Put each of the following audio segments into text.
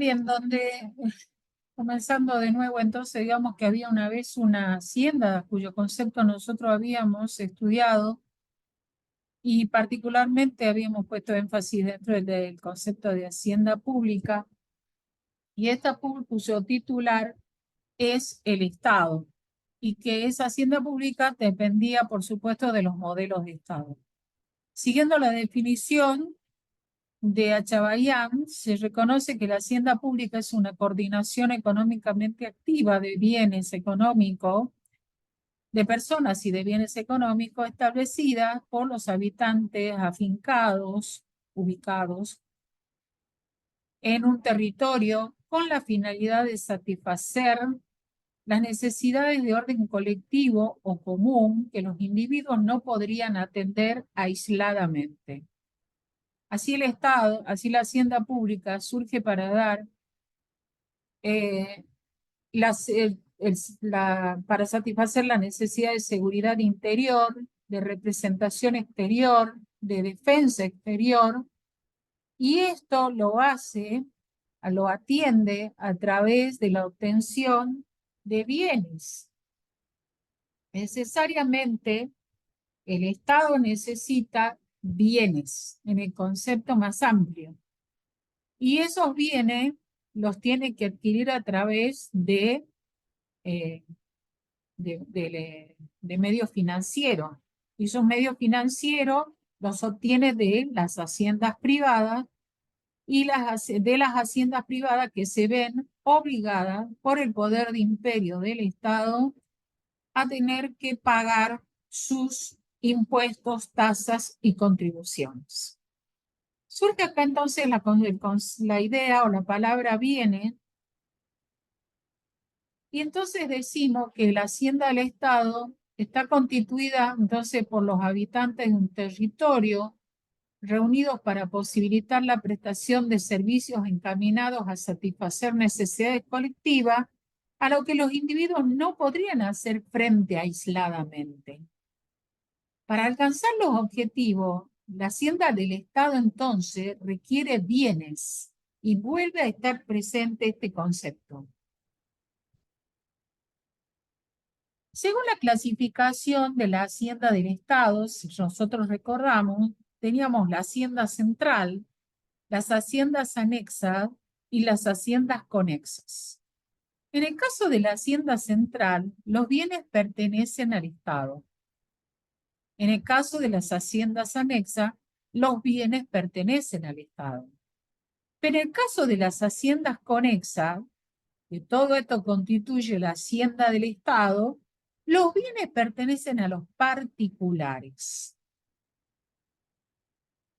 Bien, comenzando de nuevo, entonces digamos que había una vez una hacienda cuyo concepto nosotros habíamos estudiado y particularmente habíamos puesto énfasis dentro del concepto de hacienda pública, y cuyo titular es el Estado, y que esa hacienda pública dependía, por supuesto, de los modelos de Estado. Siguiendo la definición de Achabayán, se reconoce que la hacienda pública es una coordinación económicamente activa de bienes económicos, de personas y de bienes económicos establecida por los habitantes afincados, ubicados en un territorio con la finalidad de satisfacer las necesidades de orden colectivo o común que los individuos no podrían atender aisladamente. Así el Estado, así la hacienda pública surge para dar para satisfacer la necesidad de seguridad interior, de representación exterior, de defensa exterior, y esto lo atiende a través de la obtención de bienes. Necesariamente el Estado necesita bienes en el concepto más amplio, y esos bienes los tiene que adquirir a través eh, de medios financieros. Y esos medios financieros los obtiene de las haciendas privadas y de las haciendas privadas que se ven obligadas por el poder de imperio del Estado a tener que pagar sus impuestos, tasas y contribuciones. Surge acá entonces la idea o la palabra viene, y entonces decimos que la hacienda del Estado está constituida entonces por los habitantes de un territorio reunidos para posibilitar la prestación de servicios encaminados a satisfacer necesidades colectivas a lo que los individuos no podrían hacer frente aisladamente. Para alcanzar los objetivos, la hacienda del Estado entonces requiere bienes, y vuelve a estar presente este concepto. Según la clasificación de la hacienda del Estado, si nosotros recordamos, teníamos la hacienda central, las haciendas anexas y las haciendas conexas. En el caso de la hacienda central, los bienes pertenecen al Estado. En el caso de las haciendas anexas, los bienes pertenecen al Estado. Pero en el caso de las haciendas conexas, que todo esto constituye la hacienda del Estado, los bienes pertenecen a los particulares.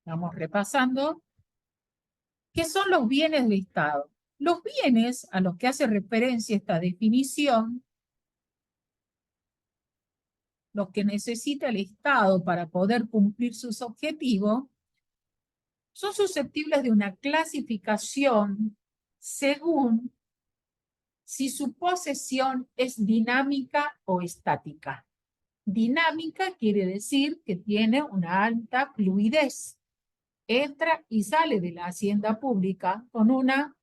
Vamos repasando. ¿Qué son los bienes del Estado? Los bienes a los que hace referencia esta definición, los que necesita el Estado para poder cumplir sus objetivos, son susceptibles de una clasificación según si su posesión es dinámica o estática. Dinámica quiere decir que tiene una alta fluidez. Entra y sale de la hacienda pública con una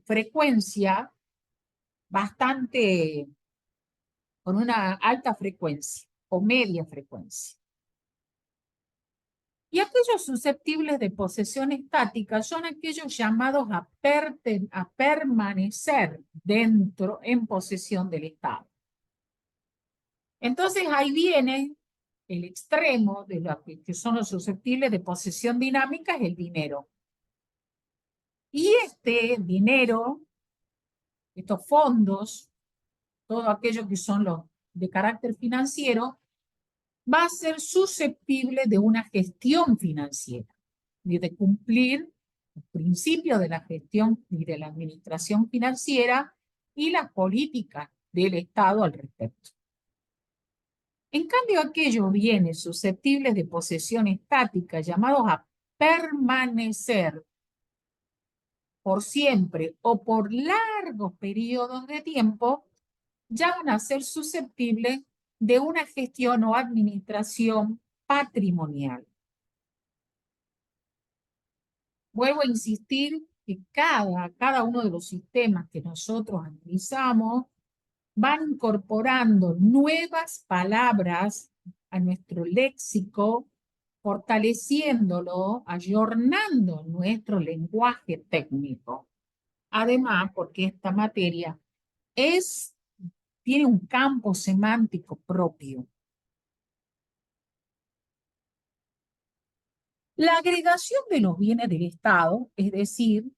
frecuencia bastante, con una alta frecuencia o media frecuencia. Y aquellos susceptibles de posesión estática son aquellos llamados a permanecer dentro, en posesión del Estado. Entonces ahí viene el extremo de los que son los susceptibles de posesión dinámica, es el dinero. Y este dinero, estos fondos, todo aquello que son los de carácter financiero, va a ser susceptible de una gestión financiera y de cumplir los principios de la gestión y de la administración financiera y las políticas del Estado al respecto. En cambio, aquellos bienes susceptibles de posesión estática, llamados a permanecer por siempre o por largos periodos de tiempo, ya van a ser susceptibles de una gestión o administración patrimonial. Vuelvo a insistir que cada uno de los sistemas que nosotros analizamos van incorporando nuevas palabras a nuestro léxico, fortaleciéndolo, ayornando nuestro lenguaje técnico. Además, porque esta materia tiene un campo semántico propio. La agregación de los bienes del Estado, es decir,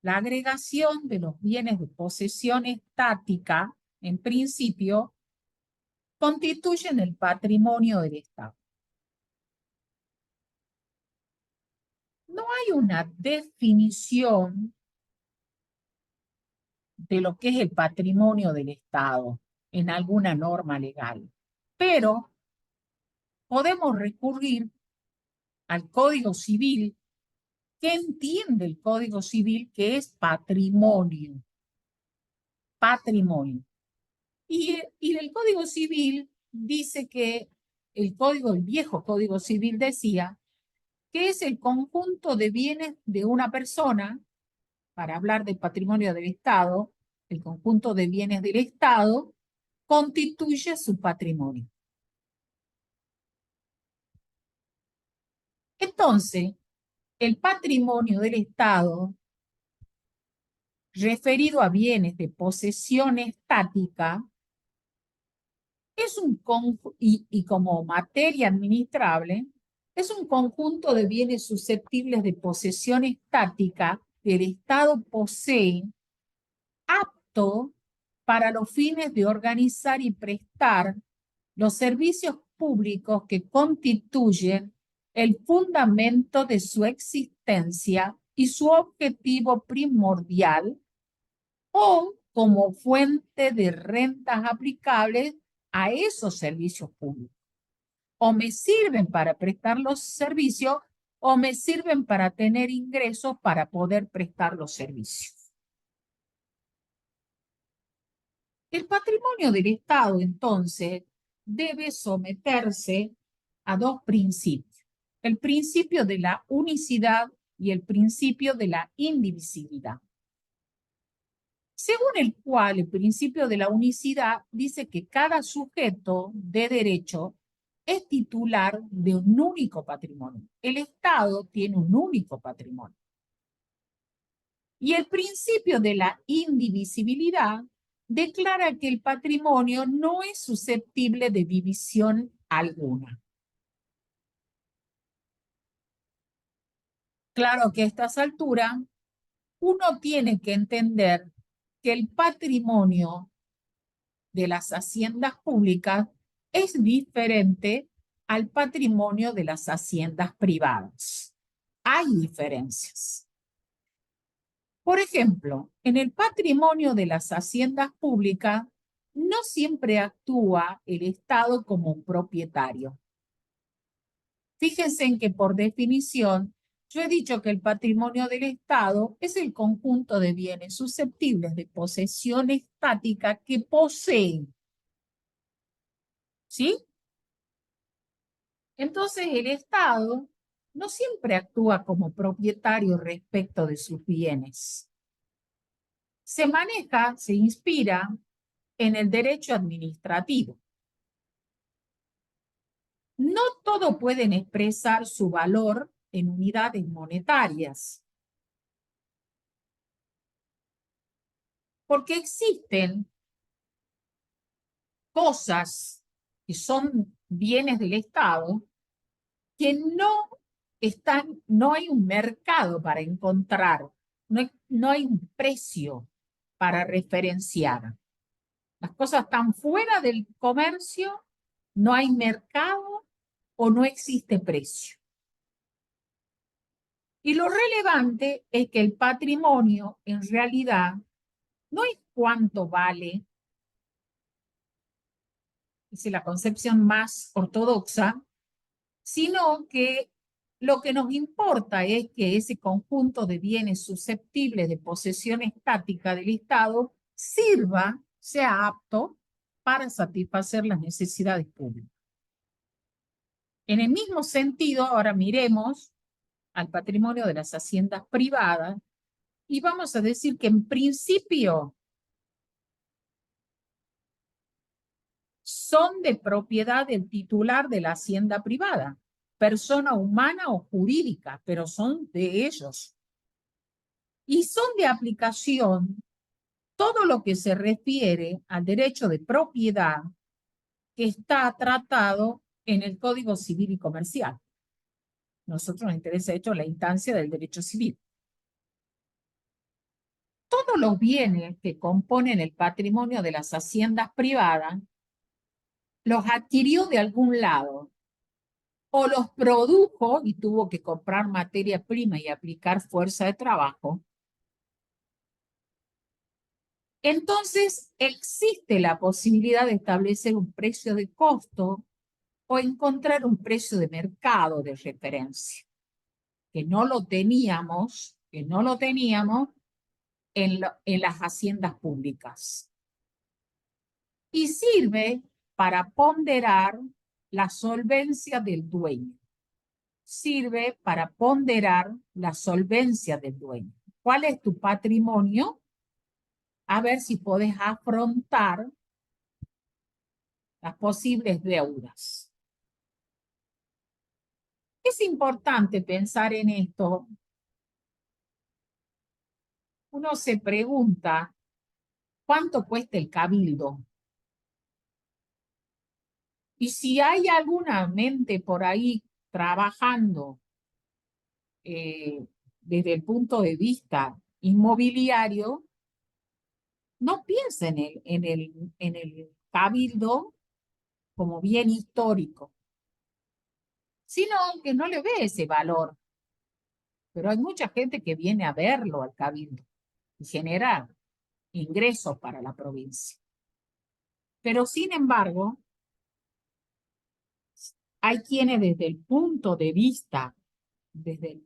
la agregación de los bienes de posesión estática, en principio, constituyen el patrimonio del Estado. No hay una definición de lo que es el patrimonio del Estado en alguna norma legal, pero podemos recurrir al Código Civil. ¿Qué entiende el Código Civil que es patrimonio? Patrimonio. Y el Código Civil dice que el viejo Código Civil decía que es el conjunto de bienes de una persona, para hablar del patrimonio del Estado, el conjunto de bienes del Estado constituye su patrimonio. Entonces, el patrimonio del Estado, referido a bienes de posesión estática, es y como materia administrable, es un conjunto de bienes susceptibles de posesión estática que el Estado posee, apto para los fines de organizar y prestar los servicios públicos que constituyen el fundamento de su existencia y su objetivo primordial, o como fuente de rentas aplicables a esos servicios públicos. O me sirven para prestar los servicios o me sirven para tener ingresos para poder prestar los servicios. El patrimonio del Estado, entonces, debe someterse a dos principios: el principio de la unicidad y el principio de la indivisibilidad. Según el cual el principio de la unicidad dice que cada sujeto de derecho es titular de un único patrimonio. El Estado tiene un único patrimonio. Y el principio de la indivisibilidad declara que el patrimonio no es susceptible de división alguna. Claro que a estas alturas uno tiene que entender que el patrimonio de las haciendas públicas es diferente al patrimonio de las haciendas privadas. Hay diferencias. Por ejemplo, en el patrimonio de las haciendas públicas no siempre actúa el Estado como un propietario. Fíjense en que por definición yo he dicho que el patrimonio del Estado es el conjunto de bienes susceptibles de posesión estática que poseen. ¿Sí? Entonces el Estado no siempre actúa como propietario respecto de sus bienes. Se maneja, se inspira en el derecho administrativo. No todo pueden expresar su valor en unidades monetarias, porque existen cosas que son bienes del Estado que no hay un mercado para encontrar, no hay un precio para referenciar. Las cosas están fuera del comercio, no hay mercado o no existe precio. Y lo relevante es que el patrimonio en realidad no es cuánto vale, es la concepción más ortodoxa, sino que lo que nos importa es que ese conjunto de bienes susceptibles de posesión estática del Estado sea apto para satisfacer las necesidades públicas. En el mismo sentido, ahora miremos al patrimonio de las haciendas privadas y vamos a decir que en principio son de propiedad del titular de la hacienda privada, persona humana o jurídica, pero son de ellos. Y son de aplicación todo lo que se refiere al derecho de propiedad que está tratado en el Código Civil y Comercial. Nosotros nos interesa, de hecho, la instancia del derecho civil. Todos los bienes que componen el patrimonio de las haciendas privadas los adquirió de algún lado o los produjo y tuvo que comprar materia prima y aplicar fuerza de trabajo. Entonces existe la posibilidad de establecer un precio de costo o encontrar un precio de mercado de referencia, que no lo teníamos en las haciendas públicas. Y sirve para ponderar la solvencia del dueño. Sirve para ponderar la solvencia del dueño. ¿Cuál es tu patrimonio? A ver si podés afrontar las posibles deudas. Es importante pensar en esto. Uno se pregunta, ¿cuánto cuesta el cabildo? Y si hay alguna mente por ahí trabajando desde el punto de vista inmobiliario, no piensa en el cabildo como bien histórico, sino que no le ve ese valor. Pero hay mucha gente que viene a verlo al cabildo y genera ingresos para la provincia. Pero sin embargo, hay quienes desde el punto de vista de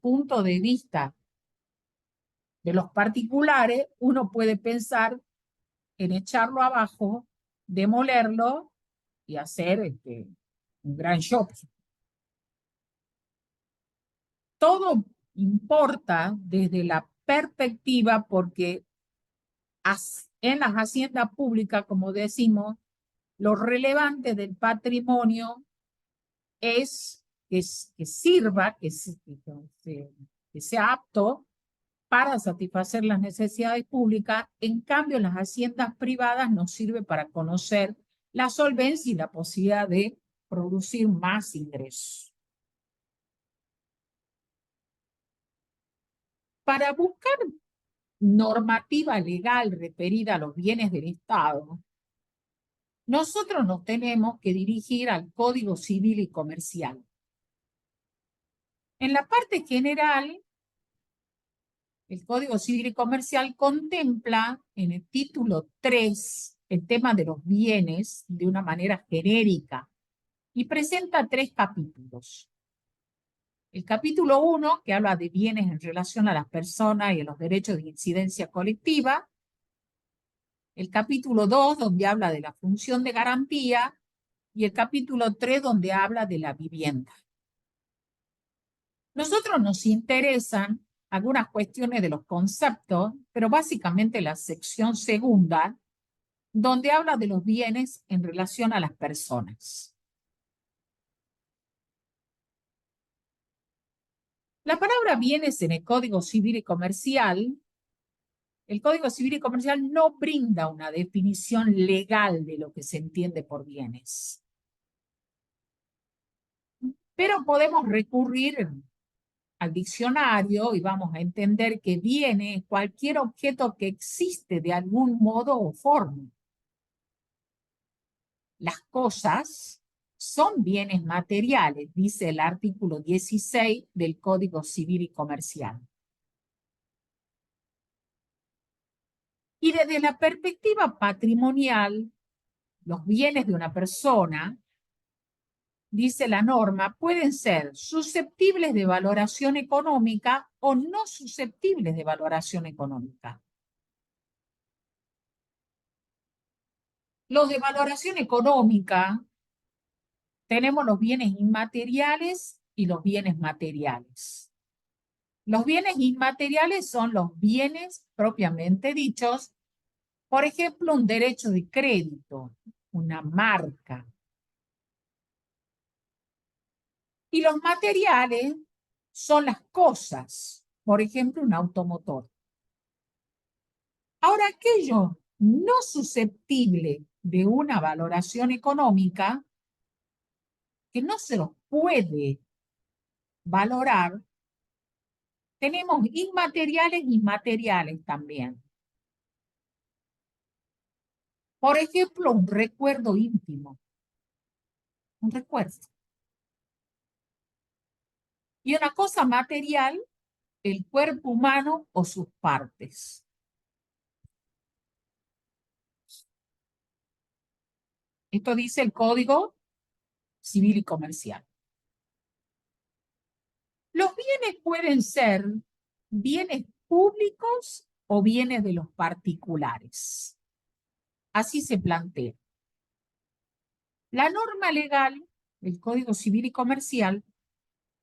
los particulares, uno puede pensar en echarlo abajo, demolerlo y hacer un gran shopping. Todo importa desde la perspectiva porque en las haciendas públicas, como decimos, lo relevante del patrimonio es que sirva, que sea apto para satisfacer las necesidades públicas. En cambio, las haciendas privadas nos sirve para conocer la solvencia y la posibilidad de producir más ingresos. Para buscar normativa legal referida a los bienes del Estado, nosotros nos tenemos que dirigir al Código Civil y Comercial. En la parte general, el Código Civil y Comercial contempla en el título 3 el tema de los bienes de una manera genérica y presenta 3 capítulos. El capítulo 1, que habla de bienes en relación a las personas y a los derechos de incidencia colectiva. El capítulo 2, donde habla de la función de garantía. Y el capítulo 3, donde habla de la vivienda. Nosotros nos interesan algunas cuestiones de los conceptos, pero básicamente la sección segunda, donde habla de los bienes en relación a las personas. La palabra bienes en el Código Civil y Comercial, el Código Civil y Comercial no brinda una definición legal de lo que se entiende por bienes. Pero podemos recurrir al diccionario y vamos a entender que viene cualquier objeto que existe de algún modo o forma. Las cosas son bienes materiales, dice el artículo 16 del Código Civil y Comercial. Y desde la perspectiva patrimonial, los bienes de una persona, dice la norma, pueden ser susceptibles de valoración económica o no susceptibles de valoración económica. Los de valoración económica, tenemos los bienes inmateriales y los bienes materiales. Los bienes inmateriales son los bienes propiamente dichos, por ejemplo, un derecho de crédito, una marca. Y los materiales son las cosas, por ejemplo, un automotor. Ahora, aquello no susceptible de una valoración económica, que no se los puede valorar, tenemos inmateriales y materiales también. Por ejemplo, un recuerdo íntimo, un recuerdo. Y una cosa material, el cuerpo humano o sus partes. Esto dice el Código Civil y Comercial. Los bienes pueden ser bienes públicos o bienes de los particulares. Así se plantea. La norma legal, el Código Civil y Comercial,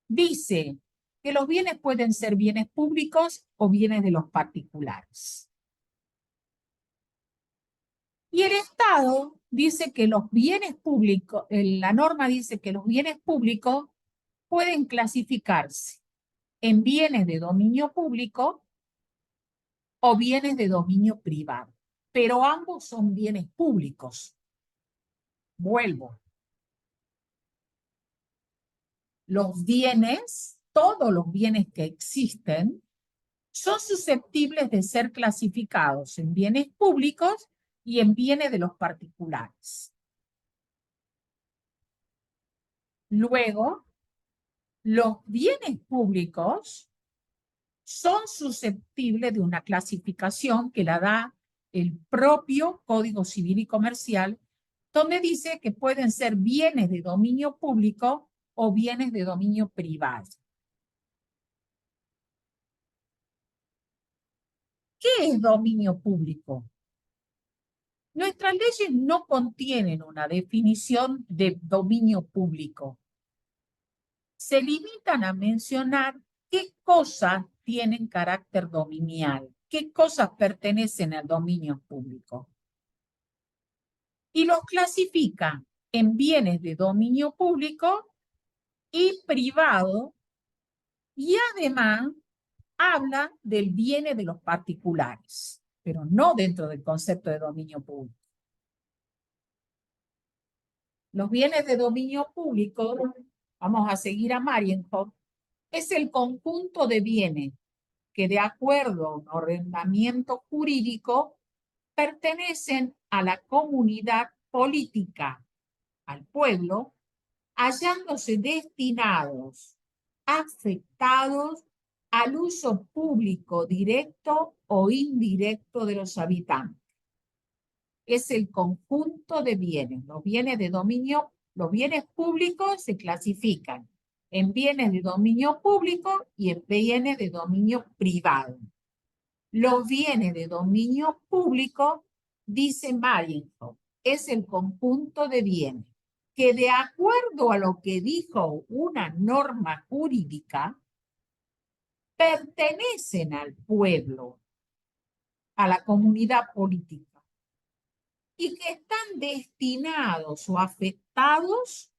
dice que los bienes pueden ser bienes públicos o bienes de los particulares. Y el Estado dice que los bienes públicos, la norma dice que los bienes públicos pueden clasificarse en bienes de dominio público o bienes de dominio privado, pero ambos son bienes públicos. Vuelvo. Los bienes, todos los bienes que existen, son susceptibles de ser clasificados en bienes públicos y en bienes de los particulares. Luego, los bienes públicos son susceptibles de una clasificación que la da el propio Código Civil y Comercial, donde dice que pueden ser bienes de dominio público o bienes de dominio privado. ¿Qué es dominio público? Nuestras leyes no contienen una definición de dominio público. Se limitan a mencionar qué cosas tienen carácter dominial, qué cosas pertenecen al dominio público. Y los clasifican en bienes de dominio público y privado, y además habla del bienes de los particulares, pero no dentro del concepto de dominio público. Los bienes de dominio público, vamos a seguir a Marienhoff, es el conjunto de bienes que de acuerdo a un ordenamiento jurídico pertenecen a la comunidad política, al pueblo, hallándose destinados, afectados al uso público directo o indirecto de los habitantes. Es el conjunto de bienes. Los bienes de dominio, los bienes públicos se clasifican en bienes de dominio público y en bienes de dominio privado. Los bienes de dominio público, dice Marienhoff, es el conjunto de bienes que de acuerdo a lo que dijo una norma jurídica, pertenecen al pueblo, a la comunidad política, y que están destinados o afectados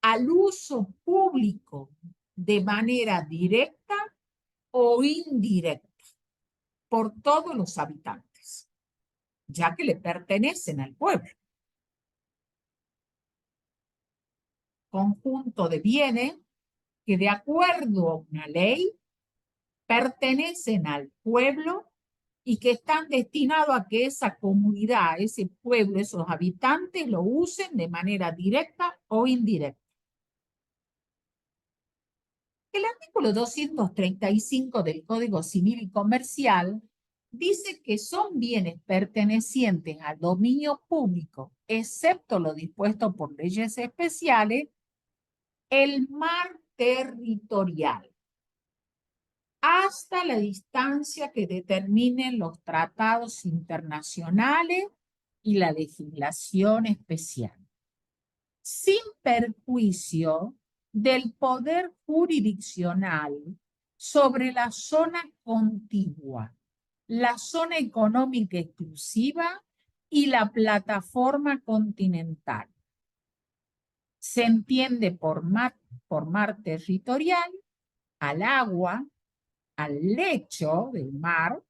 al uso público de manera directa o indirecta por todos los habitantes, ya que le pertenecen al pueblo. Conjunto de bienes que de acuerdo a una ley pertenecen al pueblo y que están destinados a que esa comunidad, ese pueblo, esos habitantes lo usen de manera directa o indirecta. El artículo 235 del Código Civil y Comercial dice que son bienes pertenecientes al dominio público, excepto lo dispuesto por leyes especiales, el mar territorial, hasta la distancia que determinen los tratados internacionales y la legislación especial, sin perjuicio del poder jurisdiccional sobre la zona contigua, la zona económica exclusiva y la plataforma continental. Se entiende por mar territorial al agua, al lecho del mar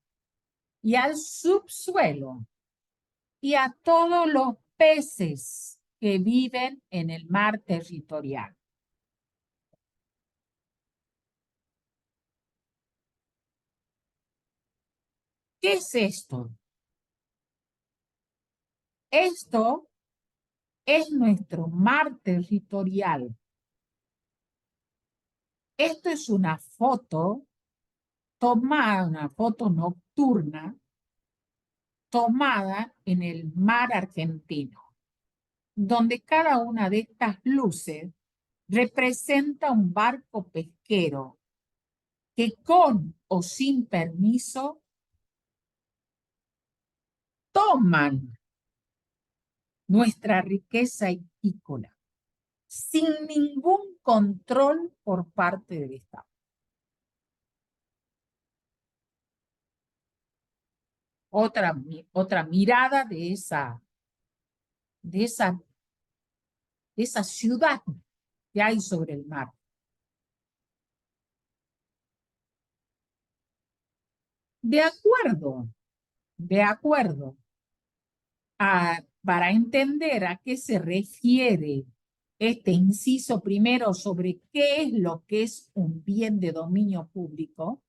y al subsuelo y a todos los peces que viven en el mar territorial. ¿Qué es esto? Esto es nuestro mar territorial. Esto es una foto tomada, una foto nocturna, tomada en el mar argentino, donde cada una de estas luces representa un barco pesquero que con o sin permiso toman nuestra riqueza hícola sin ningún control por parte del Estado. Otra mirada de esa ciudad que hay sobre el mar. De acuerdo para entender a qué se refiere este inciso primero sobre qué es lo que es un bien de dominio público,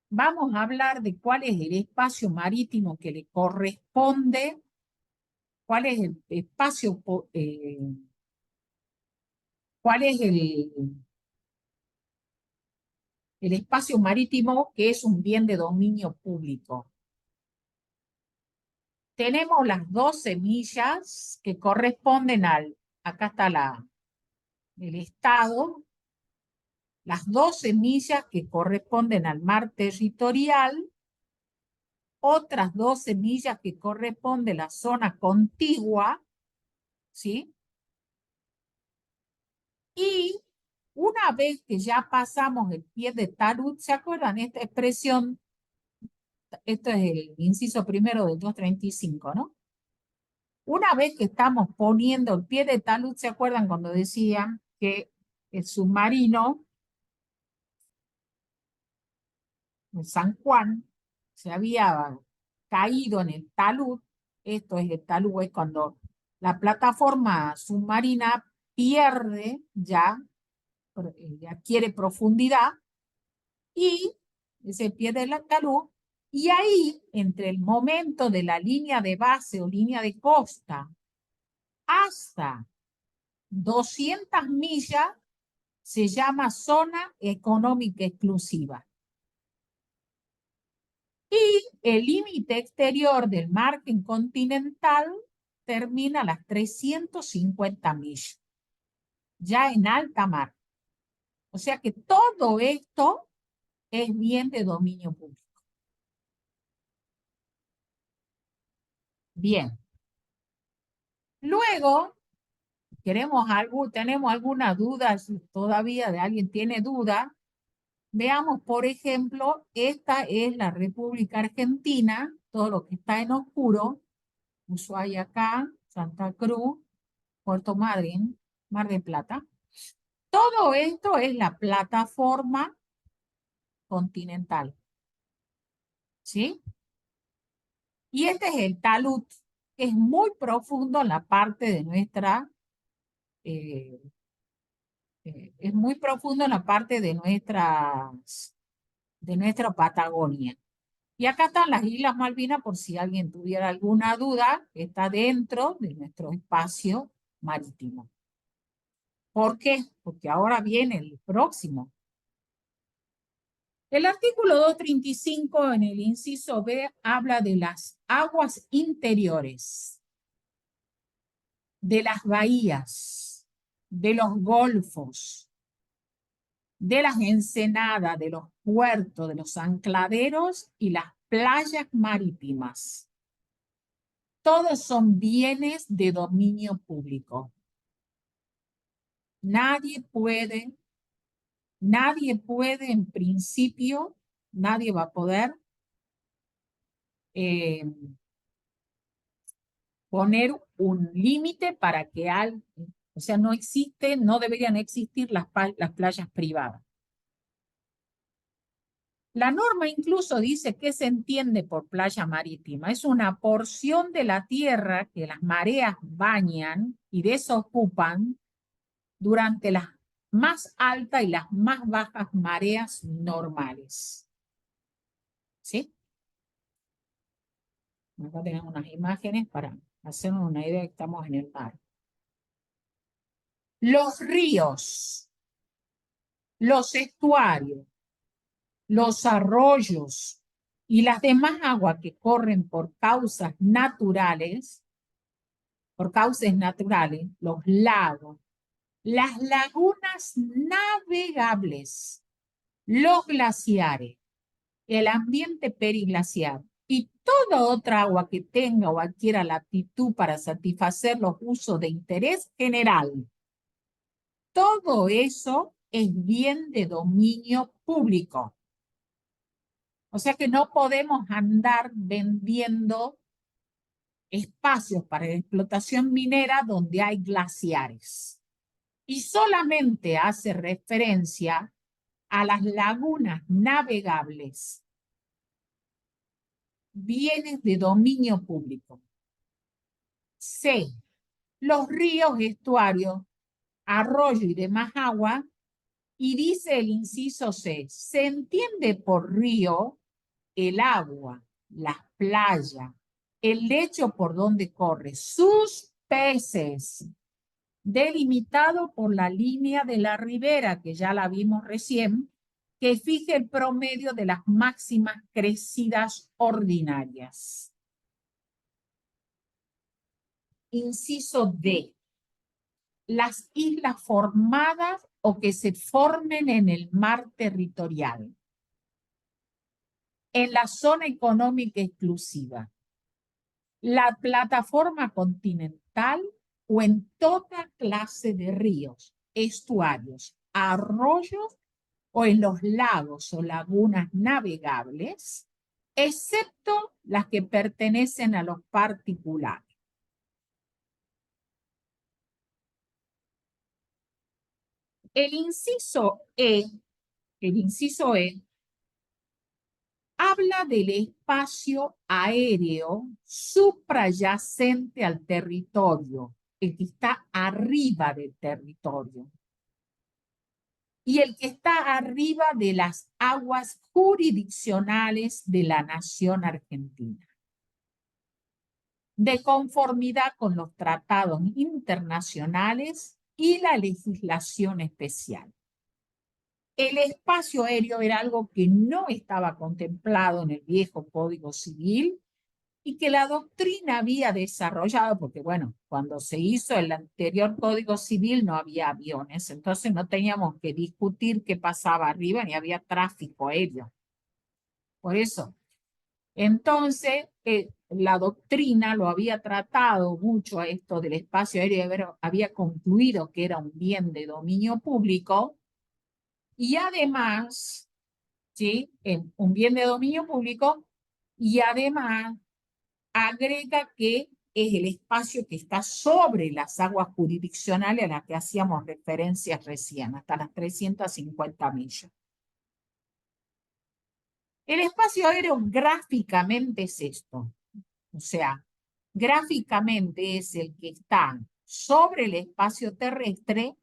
vamos a hablar de cuál es el espacio marítimo que le corresponde, cuál es el espacio, cuál es el espacio marítimo que es un bien de dominio público. Tenemos las 12 millas que corresponden acá está el Estado, las 12 millas que corresponden al mar territorial, otras 12 millas que corresponden a la zona contigua, ¿sí? Y una vez que ya pasamos el pie de talud, ¿se acuerdan esta expresión? Esto es el inciso primero del 235, ¿no? Una vez que estamos poniendo el pie de talud, ¿se acuerdan cuando decían que el submarino, el San Juan, se había caído en el talud? Esto es el talud, es cuando la plataforma submarina pierde ya adquiere profundidad y se pierde la talud, y ahí, entre el momento de la línea de base o línea de costa hasta 200 millas, se llama zona económica exclusiva. Y el límite exterior del margen continental termina a las 350 millas, ya en alta mar. O sea que todo esto es bien de dominio público. Bien. Luego, tenemos alguna duda, si todavía de alguien tiene duda, veamos, por ejemplo, esta es la República Argentina, todo lo que está en oscuro, Ushuaia acá, Santa Cruz, Puerto Madryn, Mar del Plata. Todo esto es la plataforma continental, ¿sí? Y este es el talud, que es muy profundo en la parte de es muy profundo en la parte de nuestra Patagonia. Y acá están las Islas Malvinas, por si alguien tuviera alguna duda, está dentro de nuestro espacio marítimo. ¿Por qué? Porque ahora viene el próximo. El artículo 235 en el inciso B habla de las aguas interiores, de las bahías, de los golfos, de las ensenadas, de los puertos, de los ancladeros y las playas marítimas. Todos son bienes de dominio público. Nadie puede Nadie puede, en principio, nadie va a poder eh, poner un límite para que o sea, no existe, no deberían existir las playas privadas. La norma incluso dice que se entiende por playa marítima. Es una porción de la tierra que las mareas bañan y desocupan durante las más altas y las más bajas mareas normales. ¿Sí? Acá tenemos unas imágenes para hacernos una idea de que estamos en el mar. Los ríos, los estuarios, los arroyos y las demás aguas que corren por causas naturales, los lagos, las lagunas navegables, los glaciares, el ambiente periglaciar y toda otra agua que tenga o adquiera la aptitud para satisfacer los usos de interés general. Todo eso es bien de dominio público. O sea que no podemos andar vendiendo espacios para la explotación minera donde hay glaciares. Y solamente hace referencia a las lagunas navegables, bienes de dominio público. C. Los ríos, estuarios, arroyo y demás agua. Y dice el inciso C, se entiende por río el agua, las playas, el lecho por donde corre, sus peces, delimitado por la línea de la ribera, que ya la vimos recién, que fija el promedio de las máximas crecidas ordinarias. Inciso D. Las islas formadas o que se formen en el mar territorial, en la zona económica exclusiva, la plataforma continental o en toda clase de ríos, estuarios, arroyos o en los lagos o lagunas navegables, excepto las que pertenecen a los particulares. El inciso E habla del espacio aéreo suprayacente al territorio, el que está arriba del territorio, y el que está arriba de las aguas jurisdiccionales de la nación argentina, de conformidad con los tratados internacionales y la legislación especial. El espacio aéreo era algo que no estaba contemplado en el viejo Código Civil y que la doctrina había desarrollado, porque bueno, cuando se hizo el anterior Código Civil no había aviones, entonces no teníamos que discutir qué pasaba arriba ni había tráfico aéreo. Por eso, entonces, la doctrina lo había tratado mucho a esto del espacio aéreo, había concluido que era un bien de dominio público y además, ¿sí? Un bien de dominio público y además agrega que es el espacio que está sobre las aguas jurisdiccionales a las que hacíamos referencias recién, hasta las 350 millas. El espacio aéreo gráficamente es esto, o sea, gráficamente es el que está sobre el espacio terrestre,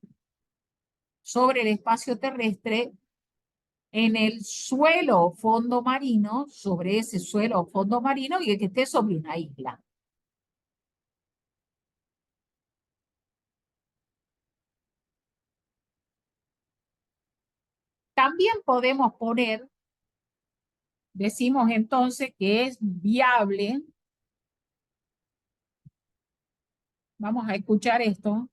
en el suelo o fondo marino, sobre ese suelo o fondo marino, y el que esté sobre una isla. También podemos poner, decimos entonces que es viable, vamos a escuchar esto,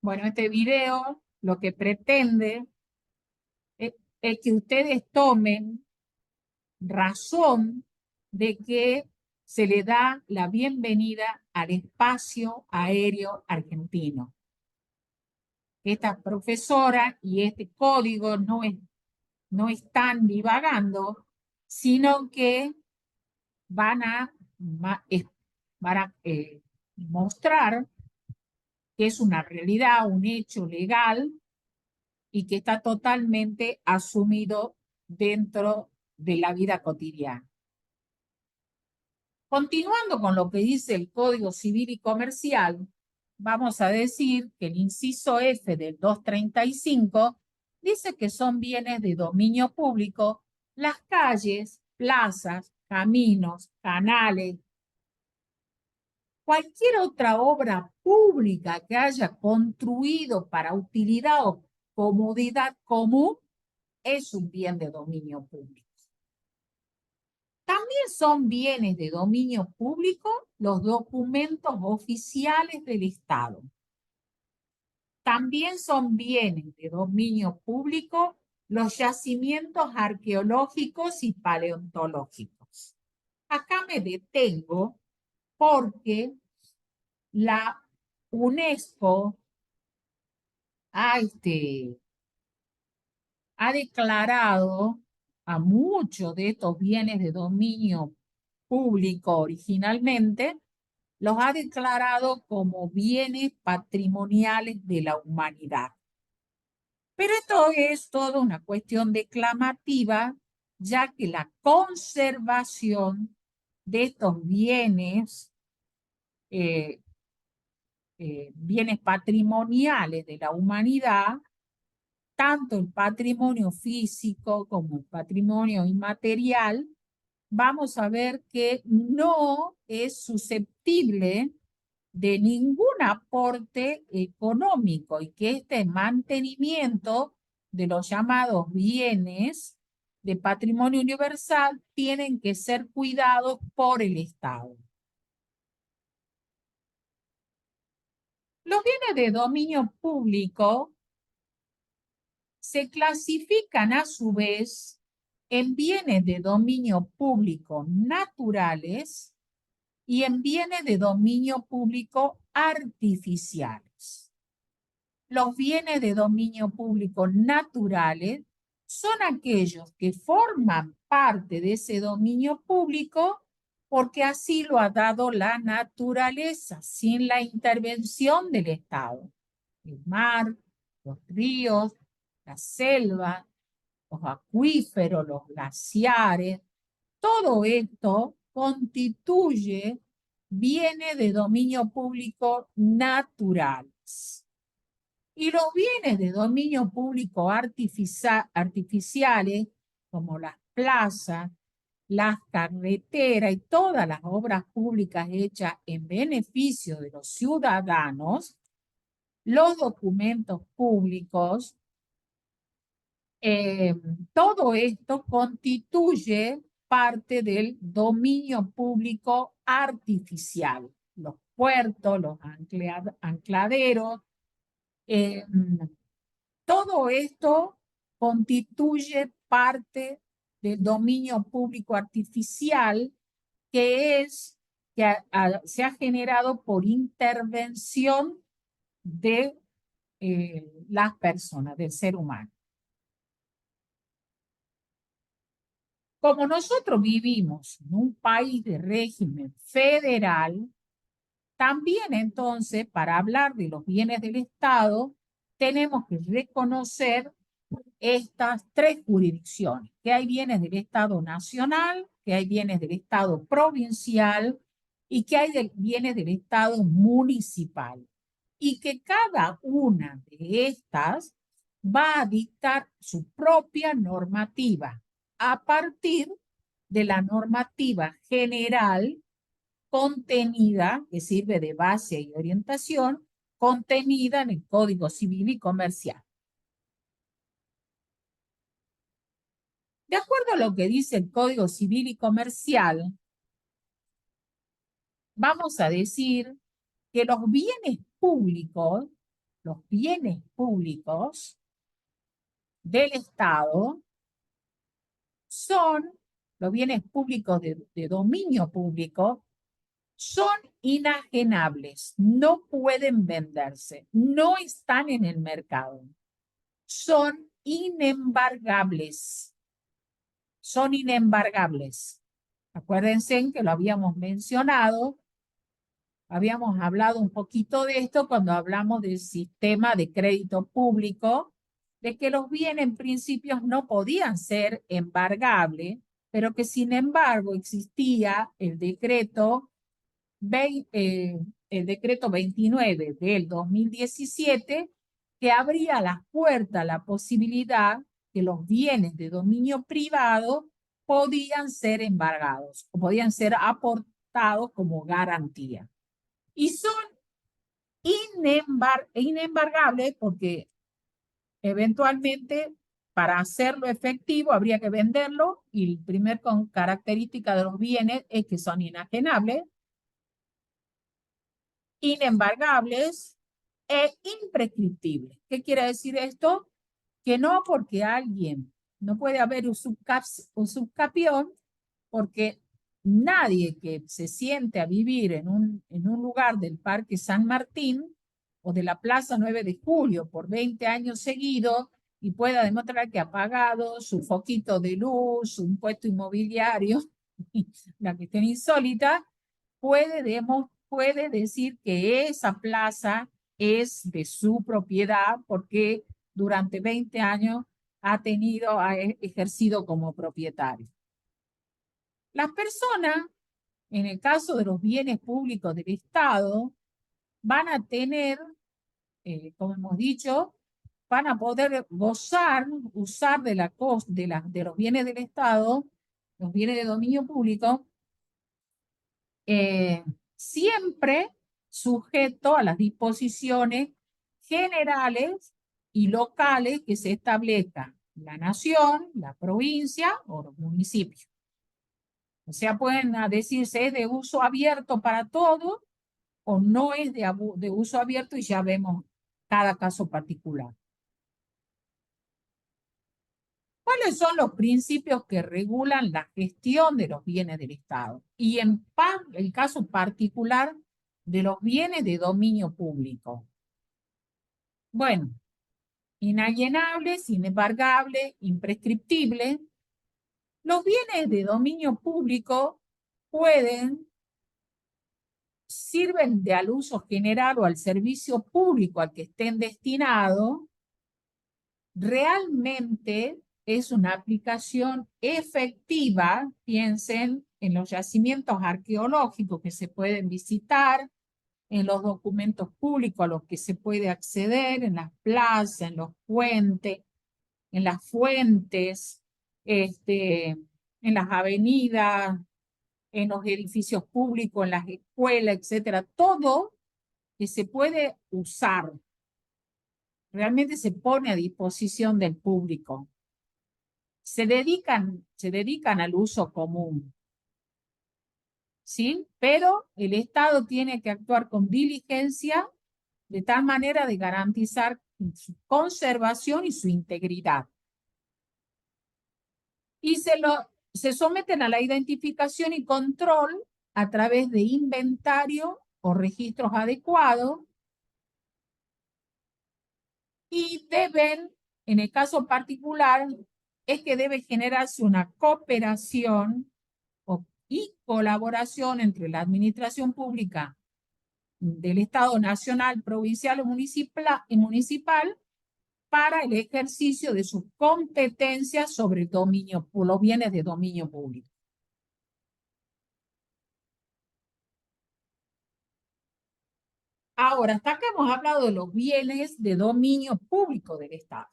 Bueno, este video lo que pretende es que ustedes tomen razón de que se le da la bienvenida al espacio aéreo argentino. Esta profesora y este código no están divagando, sino que van a, van a mostrar que es una realidad, un hecho legal y que está totalmente asumido dentro de la vida cotidiana. Continuando con lo que dice el Código Civil y Comercial, vamos a decir que el inciso F del 235 dice que son bienes de dominio público las calles, plazas, caminos, canales, cualquier otra obra pública que haya construido para utilidad o comodidad común es un bien de dominio público. También son bienes de dominio público los documentos oficiales del Estado. También son bienes de dominio público los yacimientos arqueológicos y paleontológicos. Acá me detengo porque la UNESCO ha declarado a muchos de estos bienes de dominio público originalmente, los ha declarado como bienes patrimoniales de la humanidad. Pero esto es toda una cuestión declamativa, ya que la conservación de estos bienes, bienes patrimoniales de la humanidad, tanto el patrimonio físico como el patrimonio inmaterial, vamos a ver que no es susceptible de ningún aporte económico y que este mantenimiento de los llamados bienes de patrimonio universal tienen que ser cuidados por el Estado. Los bienes de dominio público se clasifican a su vez en bienes de dominio público naturales y en bienes de dominio público artificiales. Los bienes de dominio público naturales son aquellos que forman parte de ese dominio público porque así lo ha dado la naturaleza, sin la intervención del Estado. El mar, los ríos, la selva, los acuíferos, los glaciares, todo esto constituye bienes de dominio público naturales. Y los bienes de dominio público artificiales, como las plazas, las carreteras y todas las obras públicas hechas en beneficio de los ciudadanos, los documentos públicos, todo esto constituye parte del dominio público artificial. Los puertos, los ancladeros, todo esto constituye parte del dominio público artificial que se ha generado por intervención de las personas, del ser humano. Como nosotros vivimos en un país de régimen federal, también entonces, para hablar de los bienes del Estado, tenemos que reconocer estas tres jurisdicciones, que hay bienes del Estado nacional, que hay bienes del Estado provincial y que hay bienes del Estado municipal. Y que cada una de estas va a dictar su propia normativa a partir de la normativa general contenida, que sirve de base y orientación, contenida en el Código Civil y Comercial. De acuerdo a lo que dice el Código Civil y Comercial, vamos a decir que los bienes públicos los bienes públicos del Estado son, los bienes públicos de dominio público, son inajenables, no pueden venderse, no están en el mercado, son inembargables, son inembargables. Acuérdense que lo habíamos mencionado, habíamos hablado un poquito de esto cuando hablamos del sistema de crédito público, de que los bienes en principio no podían ser embargables, pero que sin embargo existía el decreto 29 del 2017 que abría las puertas a la posibilidad que los bienes de dominio privado podían ser embargados o podían ser aportados como garantía. Y son inembargables porque eventualmente para hacerlo efectivo habría que venderlo y la primera característica de los bienes es que son inajenables, inembargables e imprescriptibles. ¿Qué quiere decir esto? Que no porque alguien, no puede haber un subcapión, porque nadie que se siente a vivir en un lugar del Parque San Martín o de la Plaza 9 de Julio por 20 años seguidos y pueda demostrar que ha pagado su foquito de luz, su impuesto inmobiliario, la que esté insólita, puede decir que esa plaza es de su propiedad porque durante 20 años ha ejercido como propietario. Las personas, en el caso de los bienes públicos del Estado, van a tener, como hemos dicho, van a poder usar de los bienes del Estado, los bienes de dominio público, siempre sujeto a las disposiciones generales y locales que se establezcan la nación, la provincia o los municipios. O sea, pueden decirse es de uso abierto para todo o no es de uso abierto y ya vemos cada caso particular. ¿Cuáles son los principios que regulan la gestión de los bienes del Estado? Y en el caso particular de los bienes de dominio público. Bueno, inalienables, inembargables, imprescriptibles. Los bienes de dominio público sirven al uso general o al servicio público al que estén destinados. Realmente es una aplicación efectiva, piensen en los yacimientos arqueológicos que se pueden visitar, en los documentos públicos a los que se puede acceder, en las plazas, en los puentes, en las fuentes, en las avenidas, en los edificios públicos, en las escuelas, etcétera. Todo que se puede usar realmente se pone a disposición del público. Se dedican al uso común, ¿sí? Pero el Estado tiene que actuar con diligencia de tal manera de garantizar su conservación y su integridad. Y se someten a la identificación y control a través de inventario o registros adecuados y deben, en el caso particular, es que debe generarse una cooperación y colaboración entre la administración pública del Estado nacional, provincial o municipal para el ejercicio de sus competencias sobre los bienes de dominio público. Ahora, hasta acá hemos hablado de los bienes de dominio público del Estado.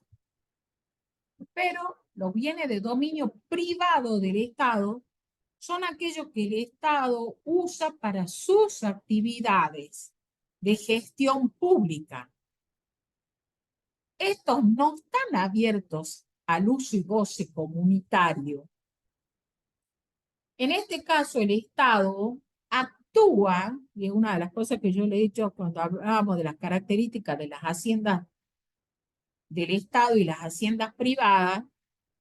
Pero los bienes de dominio privado del Estado son aquellos que el Estado usa para sus actividades de gestión pública. Estos no están abiertos al uso y goce comunitario. En este caso, el Estado actúa, y es una de las cosas que yo le he dicho cuando hablábamos de las características de las haciendas del Estado y las haciendas privadas,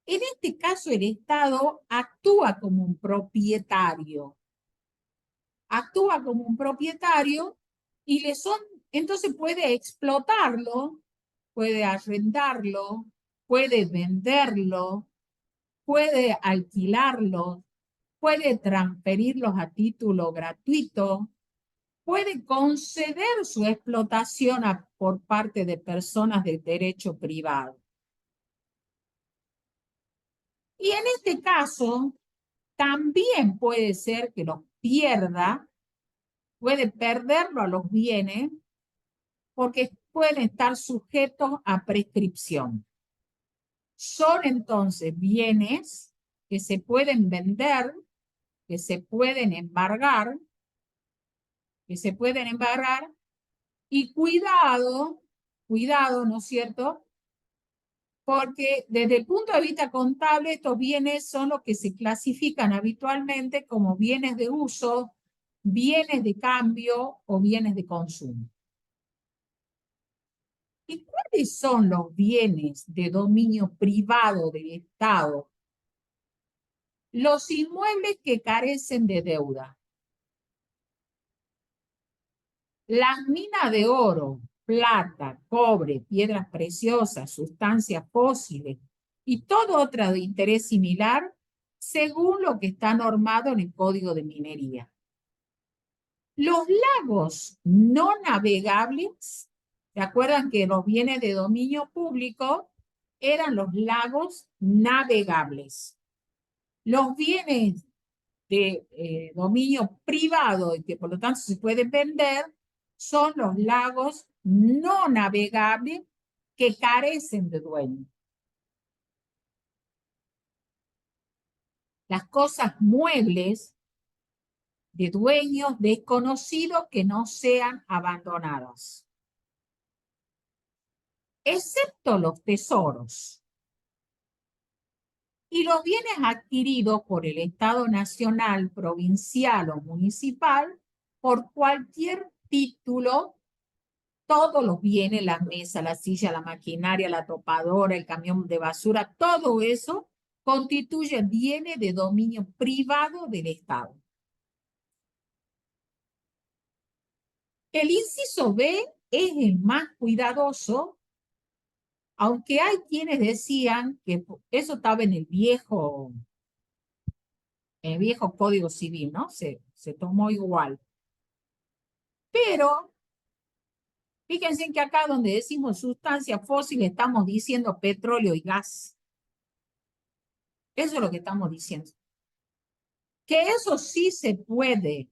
en este caso el Estado actúa como un propietario y entonces puede explotarlo, puede arrendarlo, puede venderlo, puede alquilarlo, puede transferirlos a título gratuito, puede conceder su explotación por parte de personas de derecho privado. Y en este caso, también puede ser que los pierda, puede perderlo a los bienes, porque pueden estar sujetos a prescripción. Son entonces bienes que se pueden vender, que se pueden embargar, y cuidado, ¿no es cierto? Porque desde el punto de vista contable, estos bienes son los que se clasifican habitualmente como bienes de uso, bienes de cambio o bienes de consumo. ¿Y cuáles son los bienes de dominio privado del Estado? Los inmuebles que carecen de deuda. Las minas de oro, plata, cobre, piedras preciosas, sustancias fósiles y todo otro de interés similar, según lo que está normado en el Código de Minería. Los lagos no navegables, ¿se acuerdan que los bienes de dominio público eran los lagos navegables? Los bienes de dominio privado y que por lo tanto se pueden vender son los lagos no navegables que carecen de dueño. Las cosas muebles de dueños desconocidos que no sean abandonadas, excepto los tesoros y los bienes adquiridos por el Estado nacional, provincial o municipal por cualquier título. Todos los bienes, la mesa, la silla, la maquinaria, la topadora, el camión de basura, todo eso constituye bienes de dominio privado del Estado. El inciso B es el más cuidadoso, aunque hay quienes decían que eso estaba en el viejo Código Civil, ¿no? Se tomó igual. Pero fíjense que acá donde decimos sustancia fósil estamos diciendo petróleo y gas. Eso es lo que estamos diciendo. Que eso sí se puede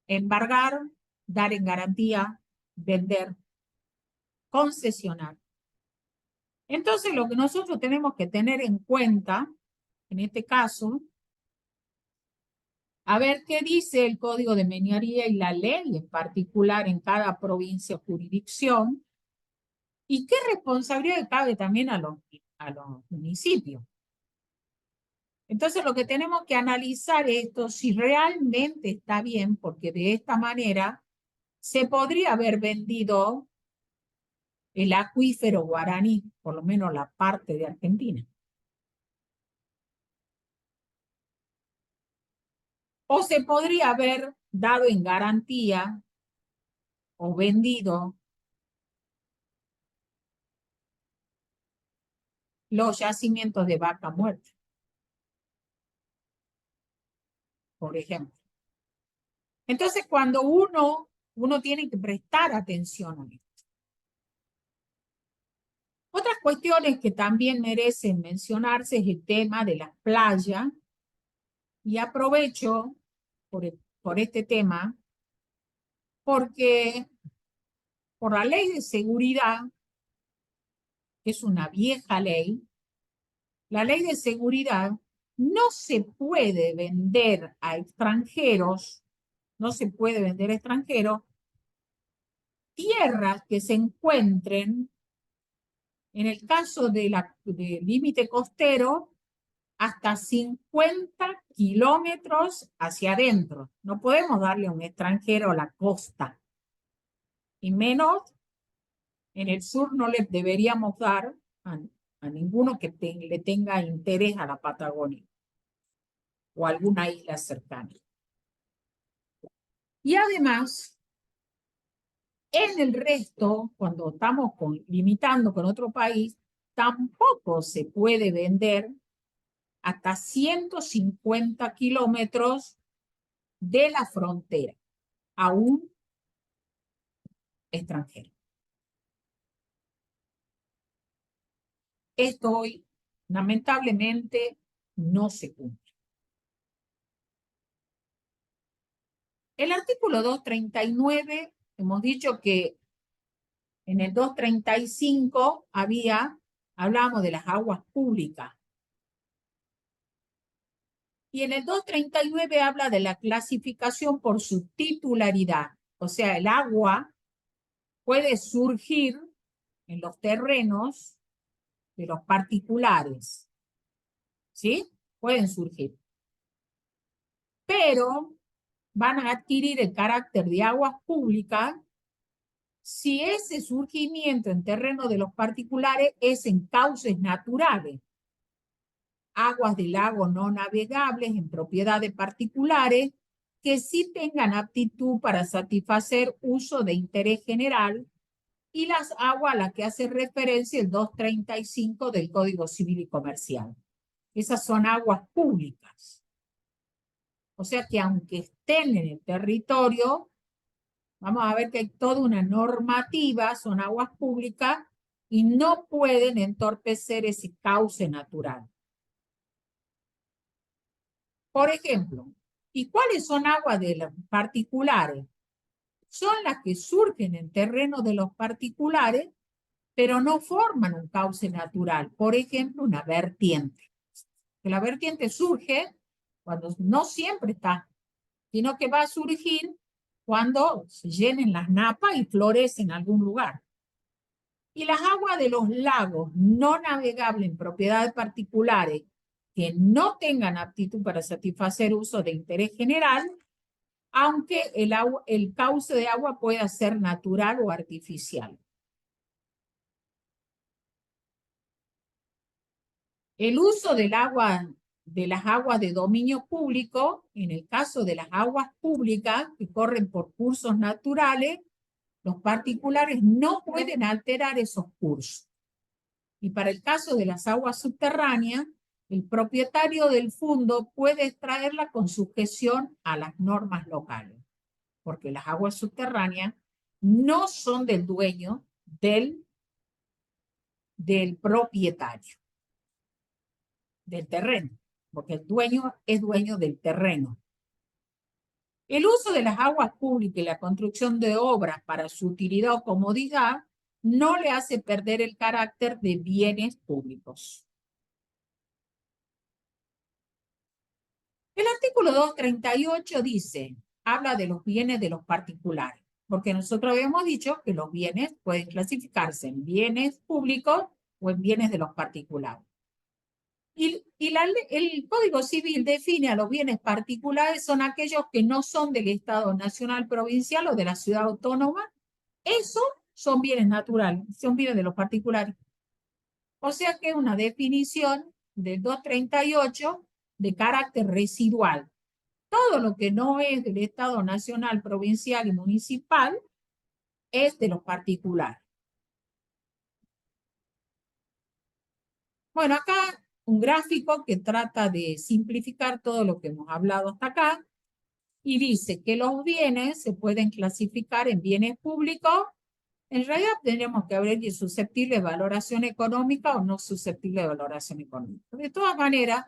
embargar, dar en garantía, vender, concesionar. Entonces, lo que nosotros tenemos que tener en cuenta, en este caso, a ver qué dice el Código de Minería y la ley en particular en cada provincia o jurisdicción, y qué responsabilidad cabe también a los municipios. Entonces, lo que tenemos que analizar es esto, si realmente está bien, porque de esta manera se podría haber vendido el acuífero guaraní, por lo menos la parte de Argentina. O se podría haber dado en garantía o vendido los yacimientos de Vaca Muerta, por ejemplo. Entonces, cuando uno tiene que prestar atención a esto. Otras cuestiones que también merecen mencionarse es el tema de las playas, y aprovecho por este tema, porque por la ley de seguridad, que es una vieja ley, la ley de seguridad no se puede vender a extranjeros, no se puede vender a extranjeros tierras que se encuentren, en el caso del límite costero, hasta 50 kilómetros hacia adentro. No podemos darle a un extranjero la costa. Y menos en el sur no le deberíamos dar a ninguno que le tenga interés a la Patagonia o alguna isla cercana. Y además, en el resto, cuando estamos limitando con otro país, tampoco se puede vender hasta 150 kilómetros de la frontera a un extranjero. Esto hoy, lamentablemente, no se cumple. El artículo 239, hemos dicho que en el 235 hablábamos de las aguas públicas. Y en el 239 habla de la clasificación por su titularidad. O sea, el agua puede surgir en los terrenos de los particulares. ¿Sí? Pueden surgir. Pero van a adquirir el carácter de aguas públicas si ese surgimiento en terreno de los particulares es en cauces naturales. Aguas de lago no navegables en propiedad de particulares que sí tengan aptitud para satisfacer uso de interés general y las aguas a las que hace referencia el 235 del Código Civil y Comercial. Esas son aguas públicas. O sea que aunque estén en el territorio, vamos a ver que hay toda una normativa, son aguas públicas y no pueden entorpecer ese cauce natural. Por ejemplo, ¿y cuáles son aguas de los particulares? Son las que surgen en terreno de los particulares, pero no forman un cauce natural. Por ejemplo, una vertiente. Que la vertiente surge cuando no siempre está, sino que va a surgir cuando se llenen las napas y florece en algún lugar. Y las aguas de los lagos no navegables en propiedades particulares que no tengan aptitud para satisfacer uso de interés general, aunque el cauce de agua pueda ser natural o artificial. El uso del agua, de las aguas de dominio público, en el caso de las aguas públicas que corren por cursos naturales, los particulares no pueden alterar esos cursos. Y para el caso de las aguas subterráneas, el propietario del fondo puede extraerla con sujeción a las normas locales, porque las aguas subterráneas no son del dueño del propietario del terreno, porque el dueño es dueño del terreno. El uso de las aguas públicas y la construcción de obras para su utilidad o comodidad no le hace perder el carácter de bienes públicos. El artículo 238 dice, habla de los bienes de los particulares, porque nosotros habíamos dicho que los bienes pueden clasificarse en bienes públicos o en bienes de los particulares. Y el Código Civil define a los bienes particulares son aquellos que no son del Estado nacional, provincial o de la ciudad autónoma. Esos son bienes naturales, son bienes de los particulares. O sea que es una definición del 238 de carácter residual. Todo lo que no es del Estado nacional, provincial y municipal es de los particulares. Bueno, acá un gráfico que trata de simplificar todo lo que hemos hablado hasta acá y dice que los bienes se pueden clasificar en bienes públicos. En realidad tendríamos que hablar de susceptible de valoración económica o no susceptible de valoración económica. De todas maneras,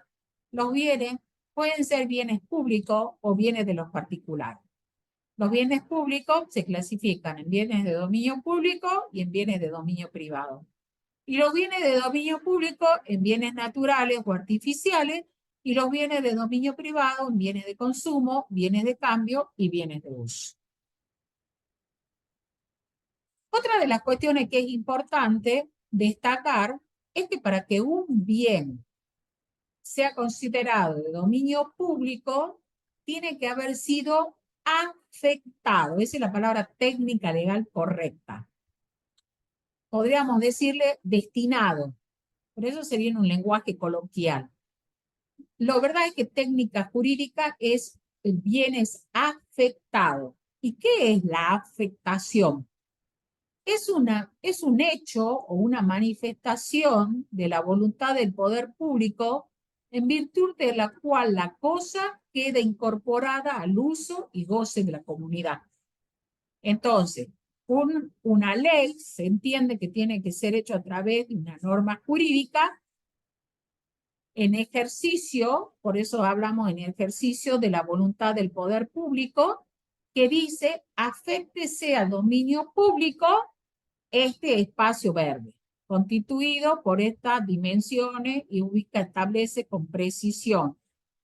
los bienes pueden ser bienes públicos o bienes de los particulares. Los bienes públicos se clasifican en bienes de dominio público y en bienes de dominio privado. Y los bienes de dominio público en bienes naturales o artificiales y los bienes de dominio privado en bienes de consumo, bienes de cambio y bienes de uso. Otra de las cuestiones que es importante destacar es que para que un bien sea considerado de dominio público, tiene que haber sido afectado. Esa es la palabra técnica legal correcta. Podríamos decirle destinado, por eso sería en un lenguaje coloquial. Lo verdad es que técnica jurídica es bienes afectados. ¿Y qué es la afectación? Es un hecho o una manifestación de la voluntad del poder público en virtud de la cual la cosa queda incorporada al uso y goce de la comunidad. Entonces, una ley se entiende que tiene que ser hecho a través de una norma jurídica en ejercicio, por eso hablamos en ejercicio de la voluntad del poder público, que dice, aféctese al dominio público este espacio verde, constituido por estas dimensiones y establece con precisión,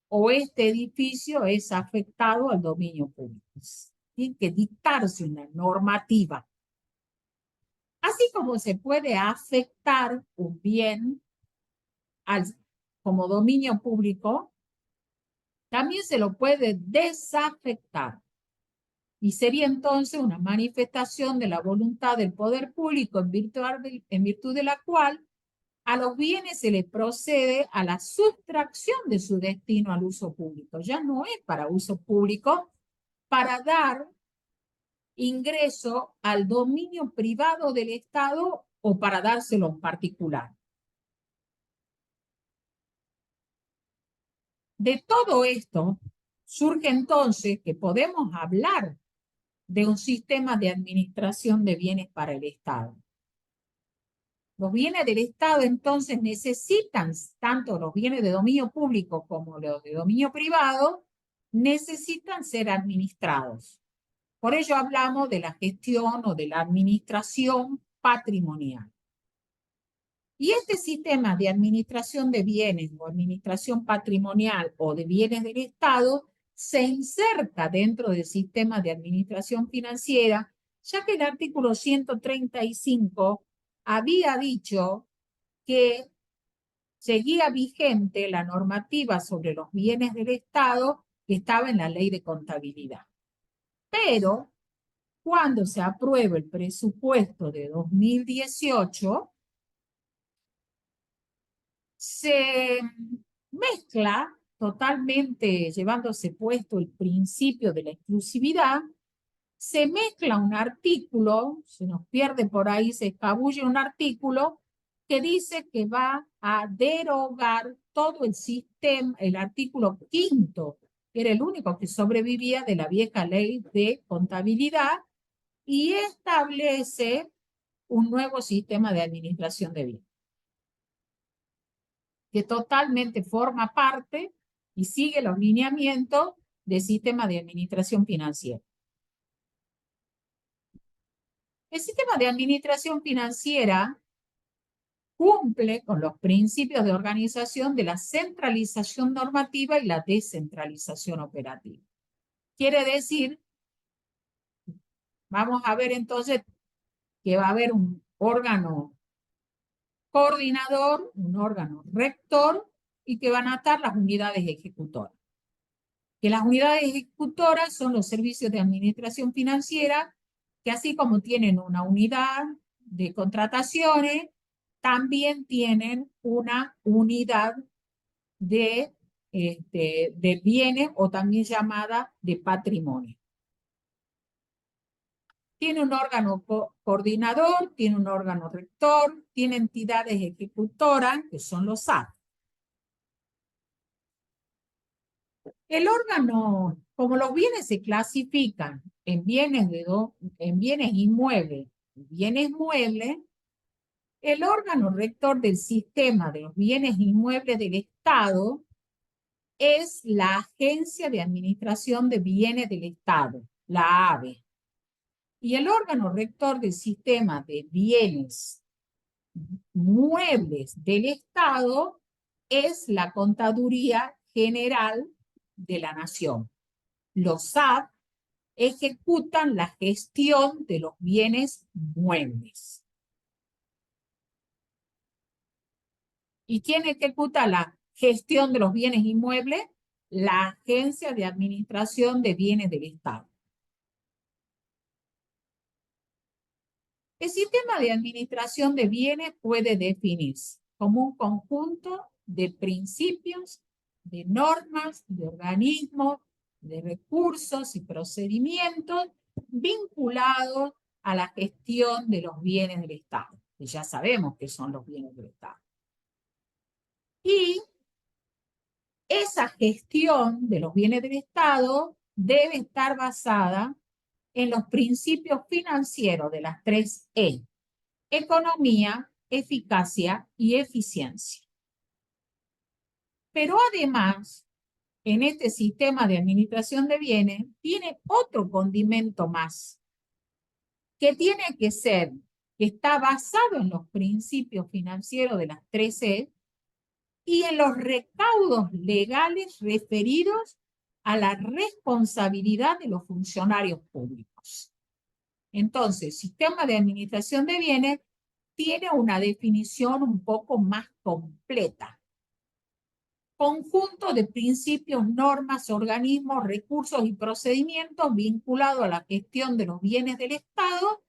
o este edificio es afectado al dominio público. Tiene que dictarse una normativa. Así como se puede afectar un bien como dominio público, también se lo puede desafectar. Y sería entonces una manifestación de la voluntad del poder público en virtud de la cual a los bienes se les procede a la sustracción de su destino al uso público. Ya no es para uso público, para dar ingreso al dominio privado del Estado o para dárselo a un particular. De todo esto surge entonces que podemos hablar de un sistema de administración de bienes para el Estado. Los bienes del Estado entonces necesitan, tanto los bienes de dominio público como los de dominio privado, necesitan ser administrados. Por ello hablamos de la gestión o de la administración patrimonial. Y este sistema de administración de bienes o administración patrimonial o de bienes del Estado se inserta dentro del sistema de administración financiera, ya que el artículo 135 había dicho que seguía vigente la normativa sobre los bienes del Estado que estaba en la ley de contabilidad. Pero cuando se aprueba el presupuesto de 2018, se mezcla totalmente, llevándose puesto el principio de la exclusividad, se mezcla un artículo, se nos pierde por ahí, se escabulle un artículo que dice que va a derogar todo el sistema, el artículo 5º, que era el único que sobrevivía de la vieja ley de contabilidad, y establece un nuevo sistema de administración de bienes, que totalmente forma parte y sigue los lineamientos del sistema de administración financiera. El sistema de administración financiera cumple con los principios de organización de la centralización normativa y la descentralización operativa. Quiere decir, vamos a ver entonces que va a haber un órgano coordinador, un órgano rector y que van a estar las unidades ejecutoras. Que las unidades ejecutoras son los servicios de administración financiera, que así como tienen una unidad de contrataciones, también tienen una unidad de bienes o también llamada de patrimonio. Tiene un órgano coordinador, tiene un órgano rector, tiene entidades ejecutoras, que son los SAT. El órgano, como los bienes se clasifican en bienes, en bienes inmuebles y bienes muebles, el órgano rector del sistema de los bienes inmuebles del Estado es la Agencia de Administración de Bienes del Estado, la ABE. Y el órgano rector del sistema de bienes muebles del Estado es la Contaduría General de la Nación. Los SAT ejecutan la gestión de los bienes muebles. ¿Y quién ejecuta la gestión de los bienes inmuebles, la Agencia de Administración de Bienes del Estado. El sistema de administración de bienes puede definirse como un conjunto de principios, de normas, de organismos, de recursos y procedimientos vinculados a la gestión de los bienes del Estado, que ya sabemos que son los bienes del Estado. Y esa gestión de los bienes del Estado debe estar basada en los principios financieros de las 3E: economía, eficacia y eficiencia. Pero además, en este sistema de administración de bienes, tiene otro condimento más, que tiene que ser, que está basado en los principios financieros de las 3E y en los recaudos legales referidos a la responsabilidad de los funcionarios públicos. Entonces, sistema de administración de bienes tiene una definición un poco más completa. Conjunto de principios, normas, organismos, recursos y procedimientos vinculados a la gestión de los bienes del Estado,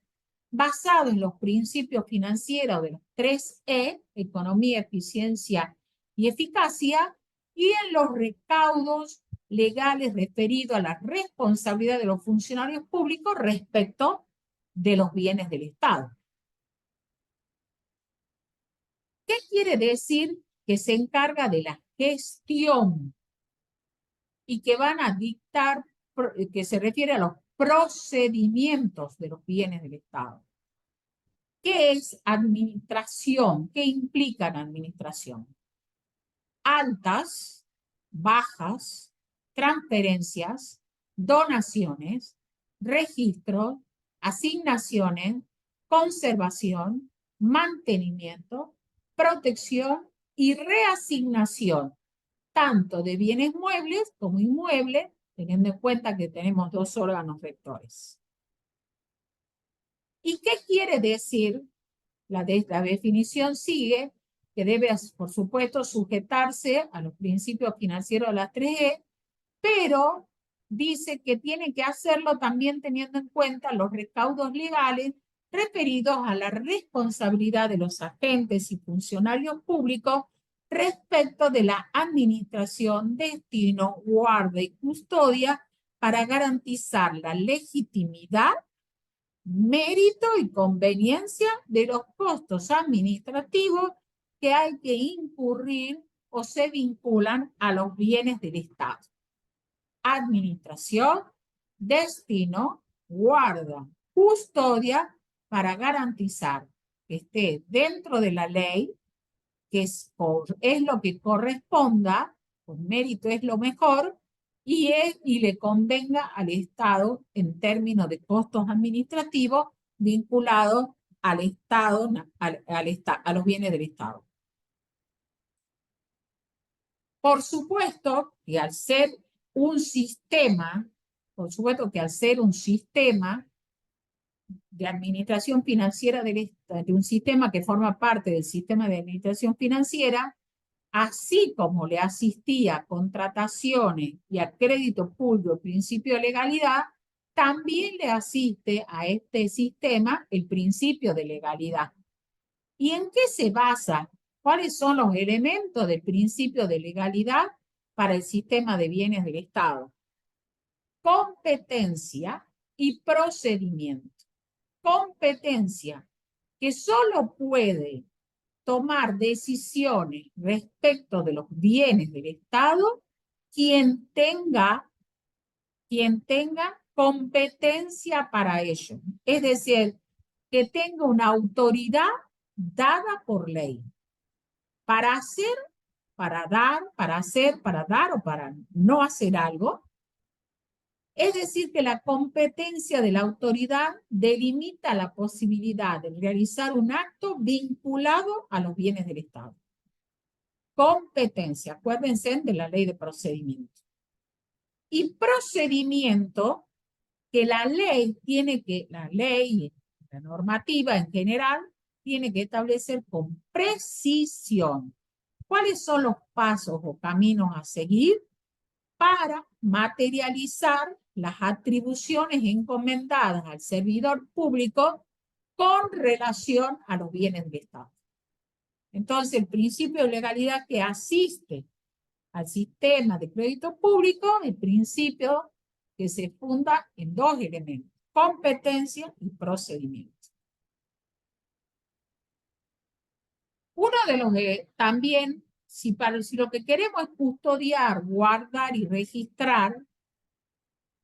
basado en los principios financieros de los 3E, economía, eficiencia y eficacia, y en los recaudos legales referidos a la responsabilidad de los funcionarios públicos respecto de los bienes del Estado. ¿Qué quiere decir? Que se encarga de la gestión y que van a dictar, que se refiere a los procedimientos de los bienes del Estado. ¿Qué es administración? ¿Qué implica la administración? Altas, bajas, transferencias, donaciones, registros, asignaciones, conservación, mantenimiento, protección y reasignación, tanto de bienes muebles como inmuebles, teniendo en cuenta que tenemos dos órganos rectores. ¿Y qué quiere decir? La definición sigue que debe, por supuesto, sujetarse a los principios financieros de las 3E, pero dice que tiene que hacerlo también teniendo en cuenta los recaudos legales referidos a la responsabilidad de los agentes y funcionarios públicos respecto de la administración, destino, guarda y custodia para garantizar la legitimidad, mérito y conveniencia de los costos administrativos que hay que incurrir o se vinculan a los bienes del Estado. Administración, destino, guarda, custodia para garantizar que esté dentro de la ley, que es lo que corresponda, con mérito es lo mejor, y le convenga al Estado en términos de costos administrativos vinculados al Estado, a los bienes del Estado. Por supuesto que al ser un sistema, de administración financiera de un sistema que forma parte del sistema de administración financiera, así como le asistía a contrataciones y a crédito público el principio de legalidad, también le asiste a este sistema el principio de legalidad. ¿Y en qué se basa? ¿Cuáles son los elementos del principio de legalidad para el sistema de bienes del Estado? Competencia y procedimiento. Competencia, que solo puede tomar decisiones respecto de los bienes del Estado quien tenga competencia para ello. Es decir, que tenga una autoridad dada por ley para hacer, para dar, para hacer, para dar o para no hacer algo. Es decir, que la competencia de la autoridad delimita la posibilidad de realizar un acto vinculado a los bienes del Estado. Competencia, acuérdense de la ley de procedimiento. Y procedimiento, que la ley, la normativa en general, tiene que establecer con precisión. ¿Cuáles son los pasos o caminos a seguir para materializar las atribuciones encomendadas al servidor público con relación a los bienes del Estado? Entonces, el principio de legalidad que asiste al sistema de crédito público, el principio que se funda en dos elementos: competencia y procedimiento. Uno de los que también, si lo que queremos es custodiar, guardar y registrar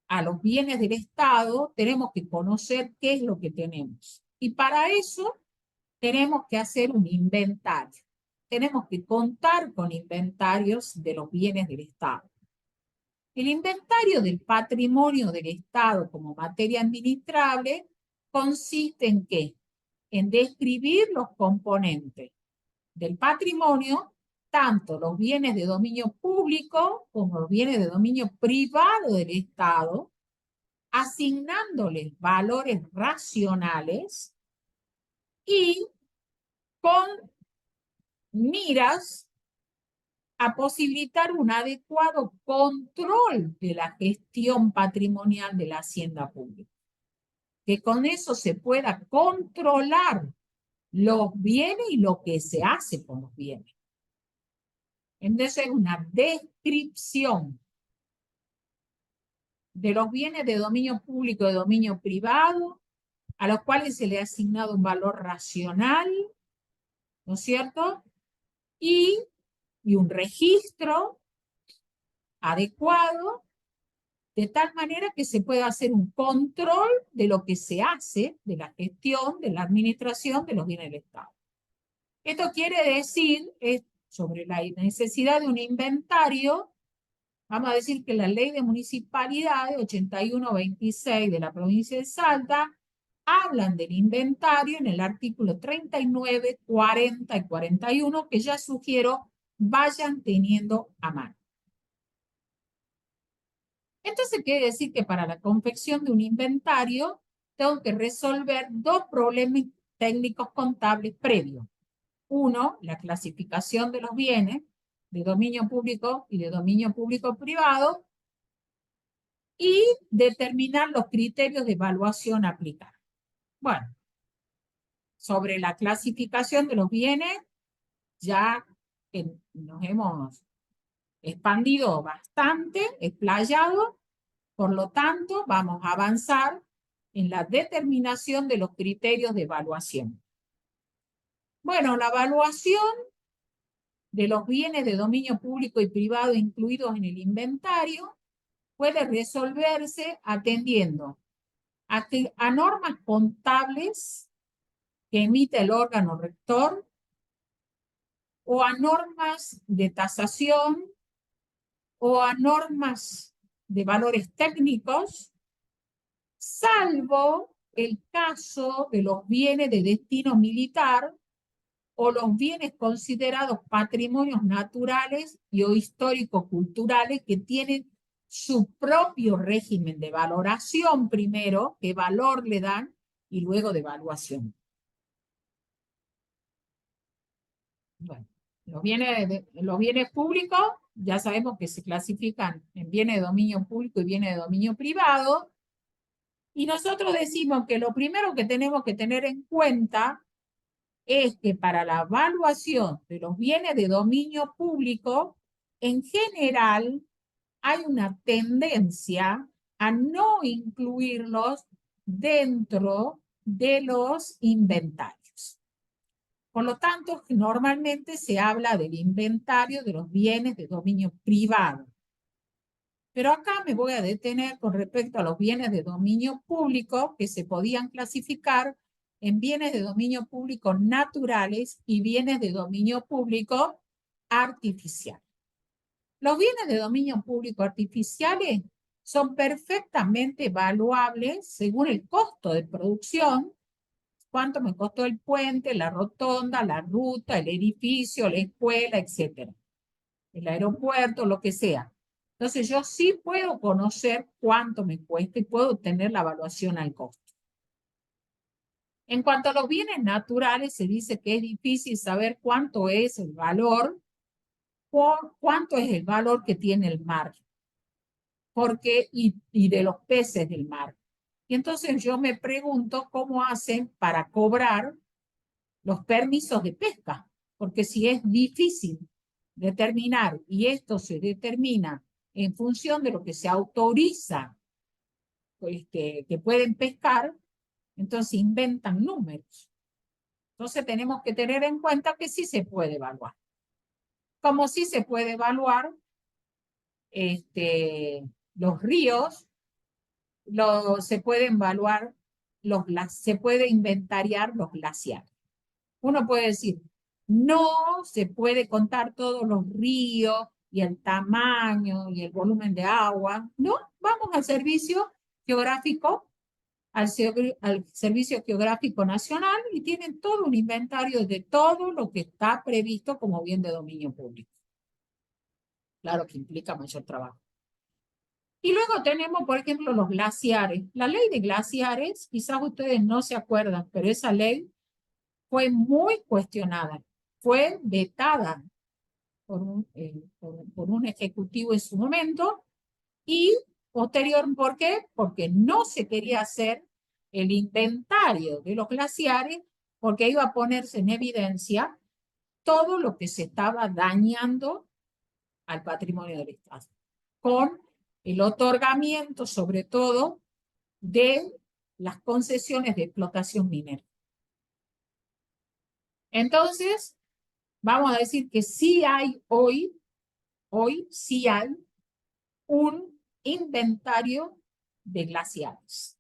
a los bienes del Estado, tenemos que conocer qué es lo que tenemos. Y para eso tenemos que hacer un inventario. Tenemos que contar con inventarios de los bienes del Estado. El inventario del patrimonio del Estado como materia administrable consiste en ¿qué? En describir los componentes del patrimonio, tanto los bienes de dominio público como los bienes de dominio privado del Estado, asignándoles valores racionales y con miras a posibilitar un adecuado control de la gestión patrimonial de la hacienda pública. Que con eso se pueda controlar los bienes y lo que se hace con los bienes. Entonces es una descripción de los bienes de dominio público y de dominio privado, a los cuales se le ha asignado un valor racional, ¿no es cierto? Y un registro adecuado, de tal manera que se pueda hacer un control de lo que se hace, de la gestión, de la administración de los bienes del Estado. Esto quiere decir, sobre la necesidad de un inventario, vamos a decir que la ley de municipalidades 8126 de la provincia de Salta hablan del inventario en el artículo 39, 40 y 41, que ya sugiero vayan teniendo a mano. Entonces quiere decir que para la confección de un inventario tengo que resolver dos problemas técnicos contables previos. Uno, la clasificación de los bienes de dominio público y de dominio público privado, y determinar los criterios de evaluación a aplicar. Bueno, sobre la clasificación de los bienes, ya nos hemos expandido bastante, explayado, por lo tanto, vamos a avanzar en la determinación de los criterios de evaluación. Bueno, la evaluación de los bienes de dominio público y privado incluidos en el inventario puede resolverse atendiendo a normas contables que emite el órgano rector, o a normas de tasación, o a normas de valores técnicos, salvo el caso de los bienes de destino militar o los bienes considerados patrimonios naturales y o histórico-culturales, que tienen su propio régimen de valoración primero, qué valor le dan, y luego de evaluación. Bueno, los bienes públicos ya sabemos que se clasifican en bienes de dominio público y bienes de dominio privado, y nosotros decimos que lo primero que tenemos que tener en cuenta es que para la evaluación de los bienes de dominio público, en general, hay una tendencia a no incluirlos dentro de los inventarios. Por lo tanto, normalmente se habla del inventario de los bienes de dominio privado. Pero acá me voy a detener con respecto a los bienes de dominio público, que se podían clasificar en bienes de dominio público naturales y bienes de dominio público artificial. Los bienes de dominio público artificiales son perfectamente evaluables según el costo de producción, cuánto me costó el puente, la rotonda, la ruta, el edificio, la escuela, etc. El aeropuerto, lo que sea. Entonces yo sí puedo conocer cuánto me cuesta y puedo obtener la evaluación al costo. En cuanto a los bienes naturales, se dice que es difícil saber cuánto es el valor cuánto es el valor que tiene el mar, y de los peces del mar. Y entonces yo me pregunto cómo hacen para cobrar los permisos de pesca, porque si es difícil determinar, y esto se determina en función de lo que se autoriza que pueden pescar, entonces inventan números. Entonces tenemos que tener en cuenta que sí se puede evaluar. Como sí se puede evaluar los ríos, se pueden evaluar, se puede inventariar los glaciares. Uno puede decir, no se puede contar todos los ríos y el tamaño y el volumen de agua. No, vamos al servicio geográfico, al Servicio Geográfico Nacional, y tienen todo un inventario de todo lo que está previsto como bien de dominio público. Claro que implica mayor trabajo. Y luego tenemos, por ejemplo, los glaciares. La ley de glaciares, quizás ustedes no se acuerdan, pero esa ley fue muy cuestionada, fue vetada por un ejecutivo en su momento, y posterior, ¿por qué? Porque no se quería hacer el inventario de los glaciares, porque iba a ponerse en evidencia todo lo que se estaba dañando al patrimonio del Estado, con el otorgamiento, sobre todo, de las concesiones de explotación minera. Entonces, vamos a decir que sí hay hoy sí hay un inventario de glaciares.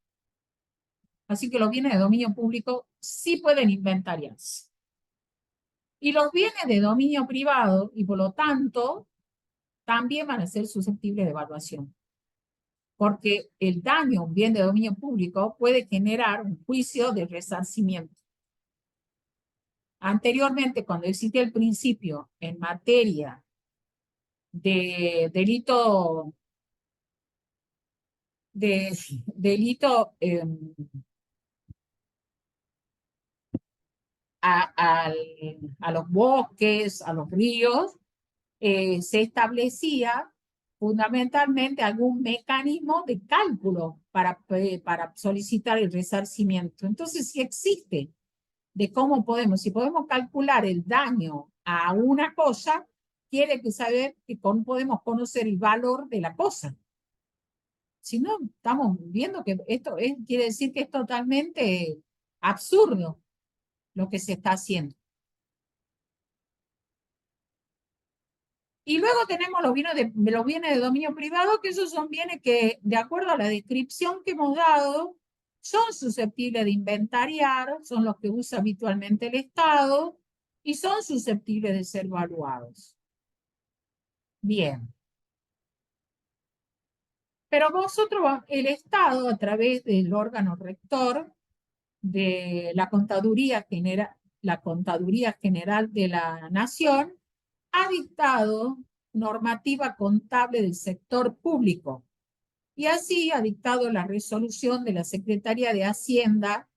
Así que los bienes de dominio público sí pueden inventariarse. Y los bienes de dominio privado, y por lo tanto, también van a ser susceptibles de evaluación. Porque el daño a un bien de dominio público puede generar un juicio de resarcimiento. Anteriormente, cuando existía el principio en materia de delito a los bosques, a los ríos, se establecía fundamentalmente algún mecanismo de cálculo para solicitar el resarcimiento. Entonces, si existe de cómo si podemos calcular el daño a una cosa, quiere saber que podemos conocer el valor de la cosa. Si no, estamos viendo que esto quiere decir que es totalmente absurdo lo que se está haciendo. Y luego tenemos los bienes de dominio privado, que esos son bienes que, de acuerdo a la descripción que hemos dado, son susceptibles de inventariar, son los que usa habitualmente el Estado y son susceptibles de ser valuados. Bien. Pero el Estado, a través del órgano rector de la Contaduría General de la Nación, ha dictado normativa contable del sector público, y así ha dictado la resolución de la Secretaría de Hacienda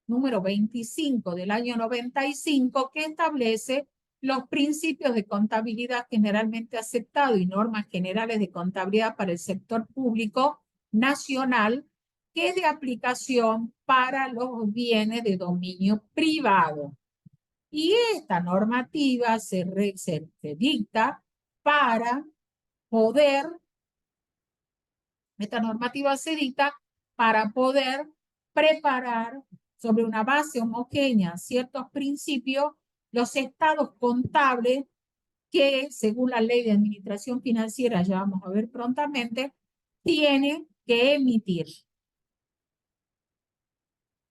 número 25 del año 95, que establece los principios de contabilidad generalmente aceptados y normas generales de contabilidad para el sector público nacional, que es de aplicación para los bienes de dominio privado. Y esta normativa se dicta para poder, preparar sobre una base homogénea ciertos principios los estados contables que, según la ley de administración financiera, ya vamos a ver prontamente, tiene que emitir.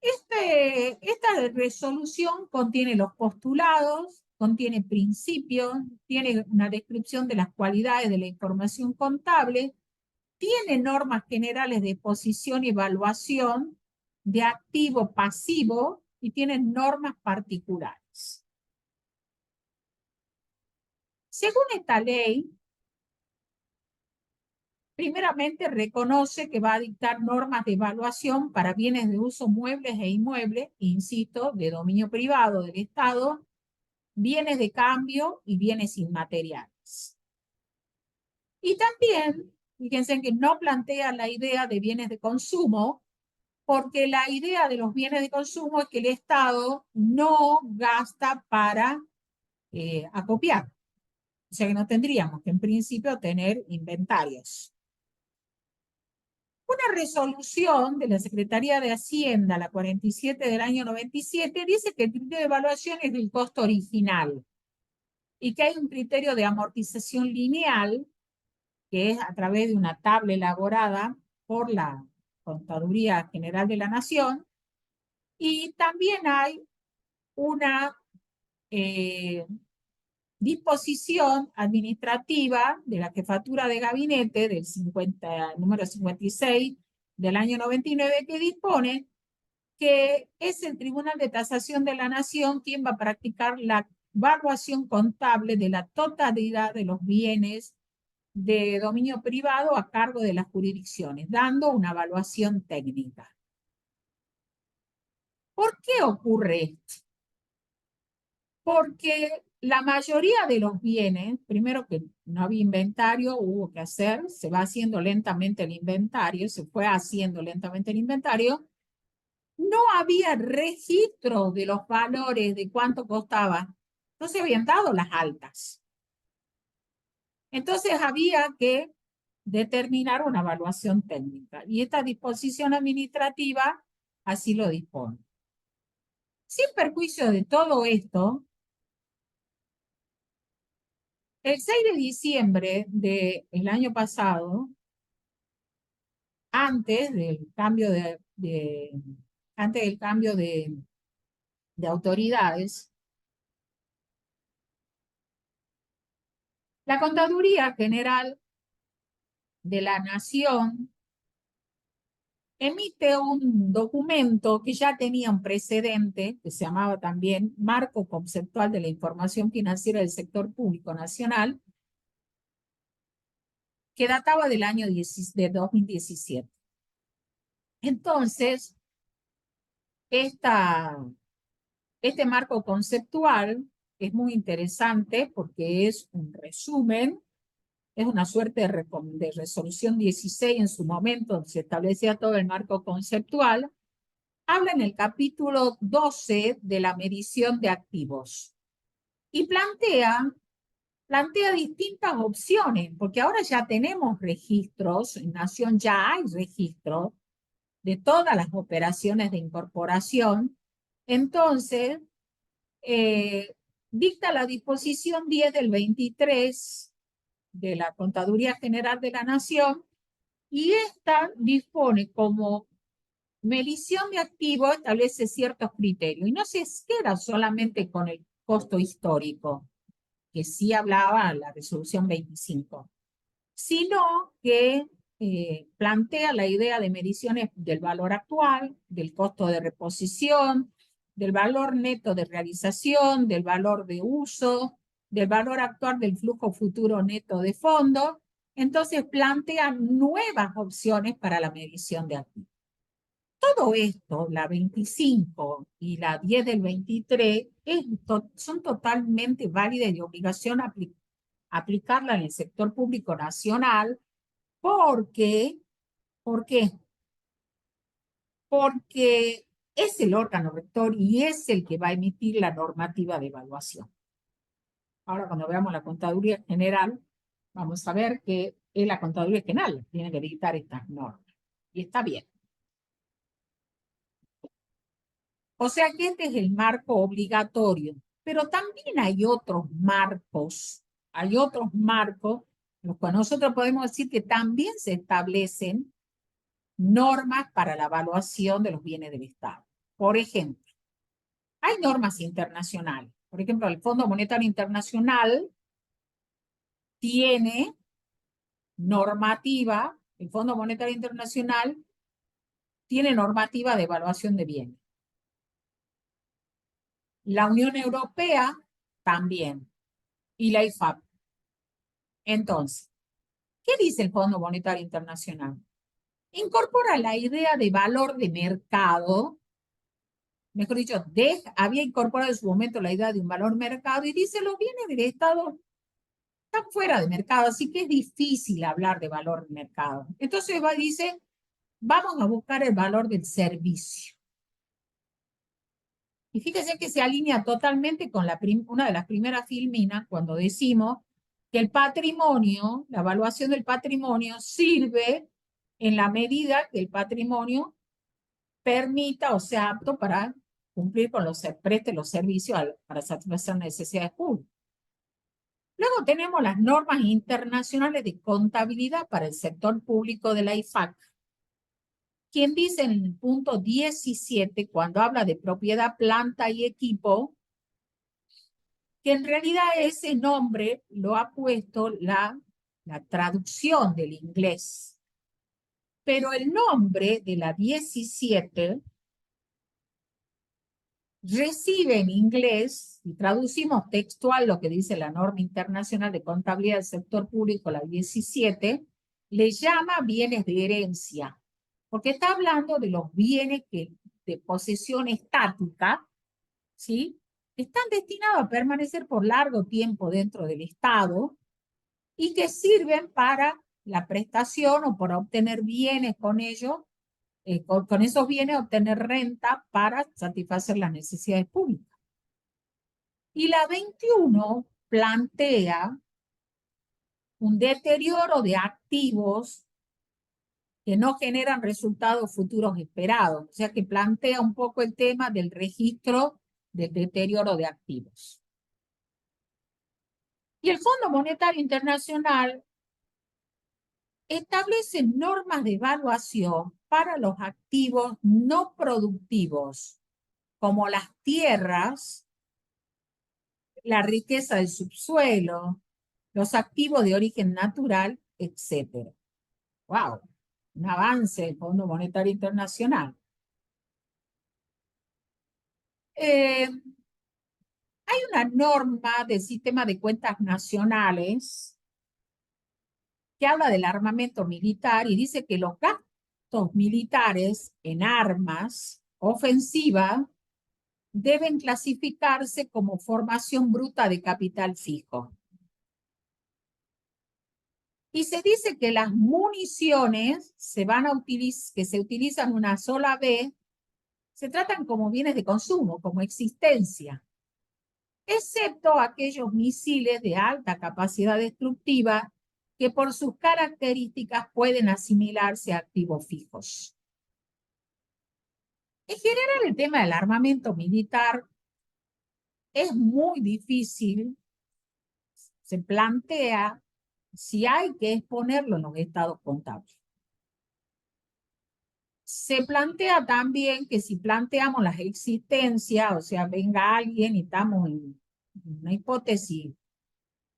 Esta resolución contiene los postulados, contiene principios, tiene una descripción de las cualidades de la información contable, tiene normas generales de posición y evaluación de activo-pasivo y tiene normas particulares. Según esta ley, primeramente reconoce que va a dictar normas de evaluación para bienes de uso muebles e inmuebles, insisto, de dominio privado del Estado, bienes de cambio y bienes inmateriales. Y también, fíjense que no plantea la idea de bienes de consumo, porque la idea de los bienes de consumo es que el Estado no gasta para acopiar. O sea que no tendríamos que en principio tener inventarios. Una resolución de la Secretaría de Hacienda, la 47 del año 97, dice que el criterio de evaluación es del costo original y que hay un criterio de amortización lineal, que es a través de una tabla elaborada por la Contaduría General de la Nación, y también hay una disposición administrativa de la Jefatura de Gabinete del número 56 del año 99 que dispone que es el Tribunal de Tasación de la Nación quien va a practicar la evaluación contable de la totalidad de los bienes de dominio privado a cargo de las jurisdicciones, dando una evaluación técnica. ¿Por qué ocurre esto? Porque la mayoría de los bienes, primero que no había inventario, hubo que hacer, se va haciendo lentamente el inventario, se fue haciendo lentamente el inventario, no había registro de los valores de cuánto costaba, no se habían dado las altas. Entonces había que determinar una evaluación técnica y esta disposición administrativa así lo dispone. Sin perjuicio de todo esto, el 6 de diciembre del año pasado, antes del cambio de autoridades, la Contaduría General de la Nación emite un documento que ya tenía un precedente, que se llamaba también Marco Conceptual de la Información Financiera del Sector Público Nacional, que databa del año de 2017. Entonces, este marco conceptual es muy interesante porque es un resumen, es una suerte de resolución 16 en su momento, donde se establecía todo el marco conceptual. Habla en el capítulo 12 de la medición de activos y plantea distintas opciones, porque ahora ya tenemos registros, en Nación ya hay registro de todas las operaciones de incorporación. Entonces, dicta la disposición 10 del 23 de la Contaduría General de la Nación y esta dispone como medición de activos, establece ciertos criterios y no se queda solamente con el costo histórico, que sí hablaba la resolución 25, sino que plantea la idea de mediciones del valor actual, del costo de reposición, del valor neto de realización, del valor de uso, del valor actual del flujo futuro neto de fondos. Entonces plantea nuevas opciones para la medición de activos. Todo esto, la 25 y la 10 del 23, son totalmente válidas y de obligación aplicarla en el sector público nacional. ¿Por qué? Porque es el órgano rector y es el que va a emitir la normativa de evaluación. Ahora, cuando veamos la Contaduría General, vamos a ver que es la Contaduría General que tiene que dictar estas normas. Y está bien. O sea que este es el marco obligatorio. Pero también hay otros marcos. Hay otros marcos, los cuales nosotros podemos decir que también se establecen normas para la evaluación de los bienes del Estado. Por ejemplo, hay normas internacionales. Por ejemplo, el Fondo Monetario Internacional tiene normativa, el Fondo Monetario Internacional tiene normativa de evaluación de bienes. La Unión Europea también, y la IFAP. Entonces, ¿qué dice el Fondo Monetario Internacional? Incorpora la idea de valor de mercado, mejor dicho, había incorporado en su momento la idea de un valor mercado y dice los bienes del Estado están fuera de mercado, así que es difícil hablar de valor de mercado. Entonces dice, vamos a buscar el valor del servicio. Y fíjese que se alinea totalmente con una de las primeras filminas cuando decimos que el patrimonio, la evaluación del patrimonio sirve en la medida que el patrimonio permita o sea apto para cumplir con preste los servicios para satisfacer necesidades públicas. Luego tenemos las normas internacionales de contabilidad para el sector público de la IFAC, quien dice en el punto 17, cuando habla de propiedad, planta y equipo, que en realidad ese nombre lo ha puesto la traducción del inglés. Pero el nombre de la 17 recibe en inglés, y traducimos textual lo que dice la norma internacional de contabilidad del sector público, la 17, le llama bienes de herencia, porque está hablando de los bienes de posesión estática, ¿sí? Están destinados a permanecer por largo tiempo dentro del Estado y que sirven para la prestación o para obtener bienes con ellos, con esos bienes obtener renta para satisfacer las necesidades públicas. Y la 21 plantea un deterioro de activos que no generan resultados futuros esperados. O sea que plantea un poco el tema del registro del deterioro de activos. Y el Fondo Monetario Internacional establece normas de evaluación para los activos no productivos, como las tierras, la riqueza del subsuelo, los activos de origen natural, etc. ¡Wow! Un avance del Fondo Monetario Internacional. Hay una norma del sistema de cuentas nacionales que habla del armamento militar y dice que los gastos militares en armas ofensivas deben clasificarse como formación bruta de capital fijo. Y se dice que las municiones que se utilizan una sola vez se tratan como bienes de consumo, como existencia, excepto aquellos misiles de alta capacidad destructiva que por sus características pueden asimilarse a activos fijos. En general, el tema del armamento militar es muy difícil. Se plantea si hay que exponerlo en los estados contables. Se plantea también que si planteamos las existencias, o sea, venga alguien y estamos en una hipótesis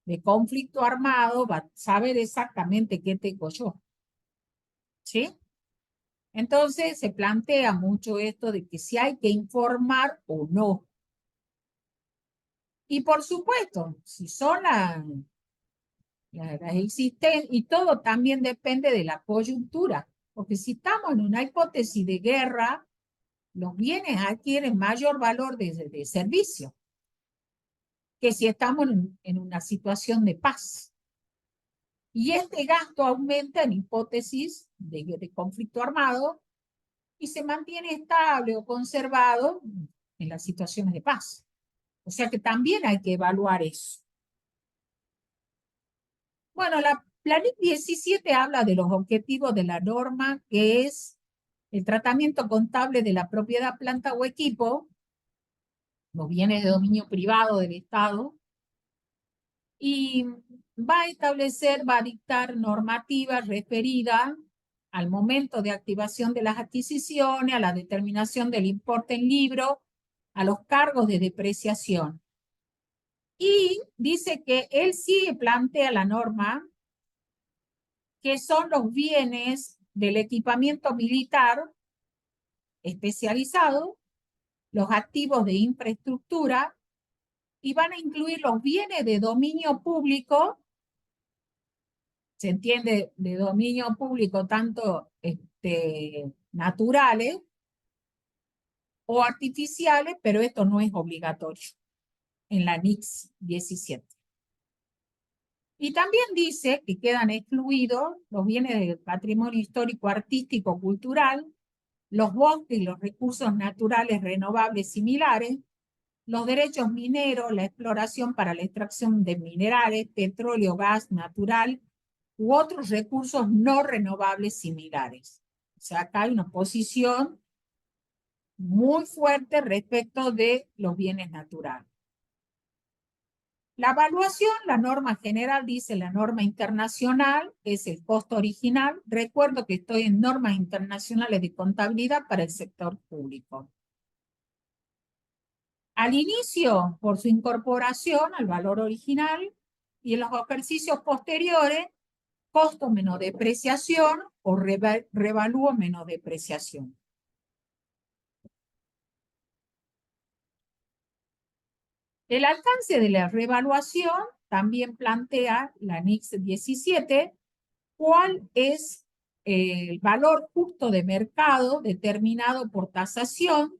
de conflicto armado, va a saber exactamente qué tengo yo. ¿Sí? Entonces se plantea mucho esto de que si hay que informar o no. Y por supuesto, si son las existentes, y todo también depende de la coyuntura, porque si estamos en una hipótesis de guerra, los bienes adquieren mayor valor de servicio que si estamos en una situación de paz. Y este gasto aumenta en hipótesis de conflicto armado y se mantiene estable o conservado en las situaciones de paz. O sea que también hay que evaluar eso. Bueno, la NIC 17 habla de los objetivos de la norma, que es el tratamiento contable de la propiedad, planta o equipo, los bienes de dominio privado del Estado, y va a establecer, va a dictar normativas referidas al momento de activación de las adquisiciones, a la determinación del importe en libro, a los cargos de depreciación. Y dice que él sí plantea la norma que son los bienes del equipamiento militar especializado, los activos de infraestructura, y van a incluir los bienes de dominio público, se entiende de dominio público tanto naturales o artificiales, pero esto no es obligatorio en la NIC 17. Y también dice que quedan excluidos los bienes del patrimonio histórico, artístico, cultural, los bosques y los recursos naturales renovables similares, los derechos mineros, la exploración para la extracción de minerales, petróleo, gas natural u otros recursos no renovables similares. O sea, acá hay una posición muy fuerte respecto de los bienes naturales. La evaluación, la norma general dice la norma internacional, es el costo original. Recuerdo que estoy en normas internacionales de contabilidad para el sector público. Al inicio, por su incorporación al valor original, y en los ejercicios posteriores, costo menos depreciación o revalúo menos depreciación. El alcance de la revaluación también plantea la NICS 17, cuál es el valor justo de mercado determinado por tasación,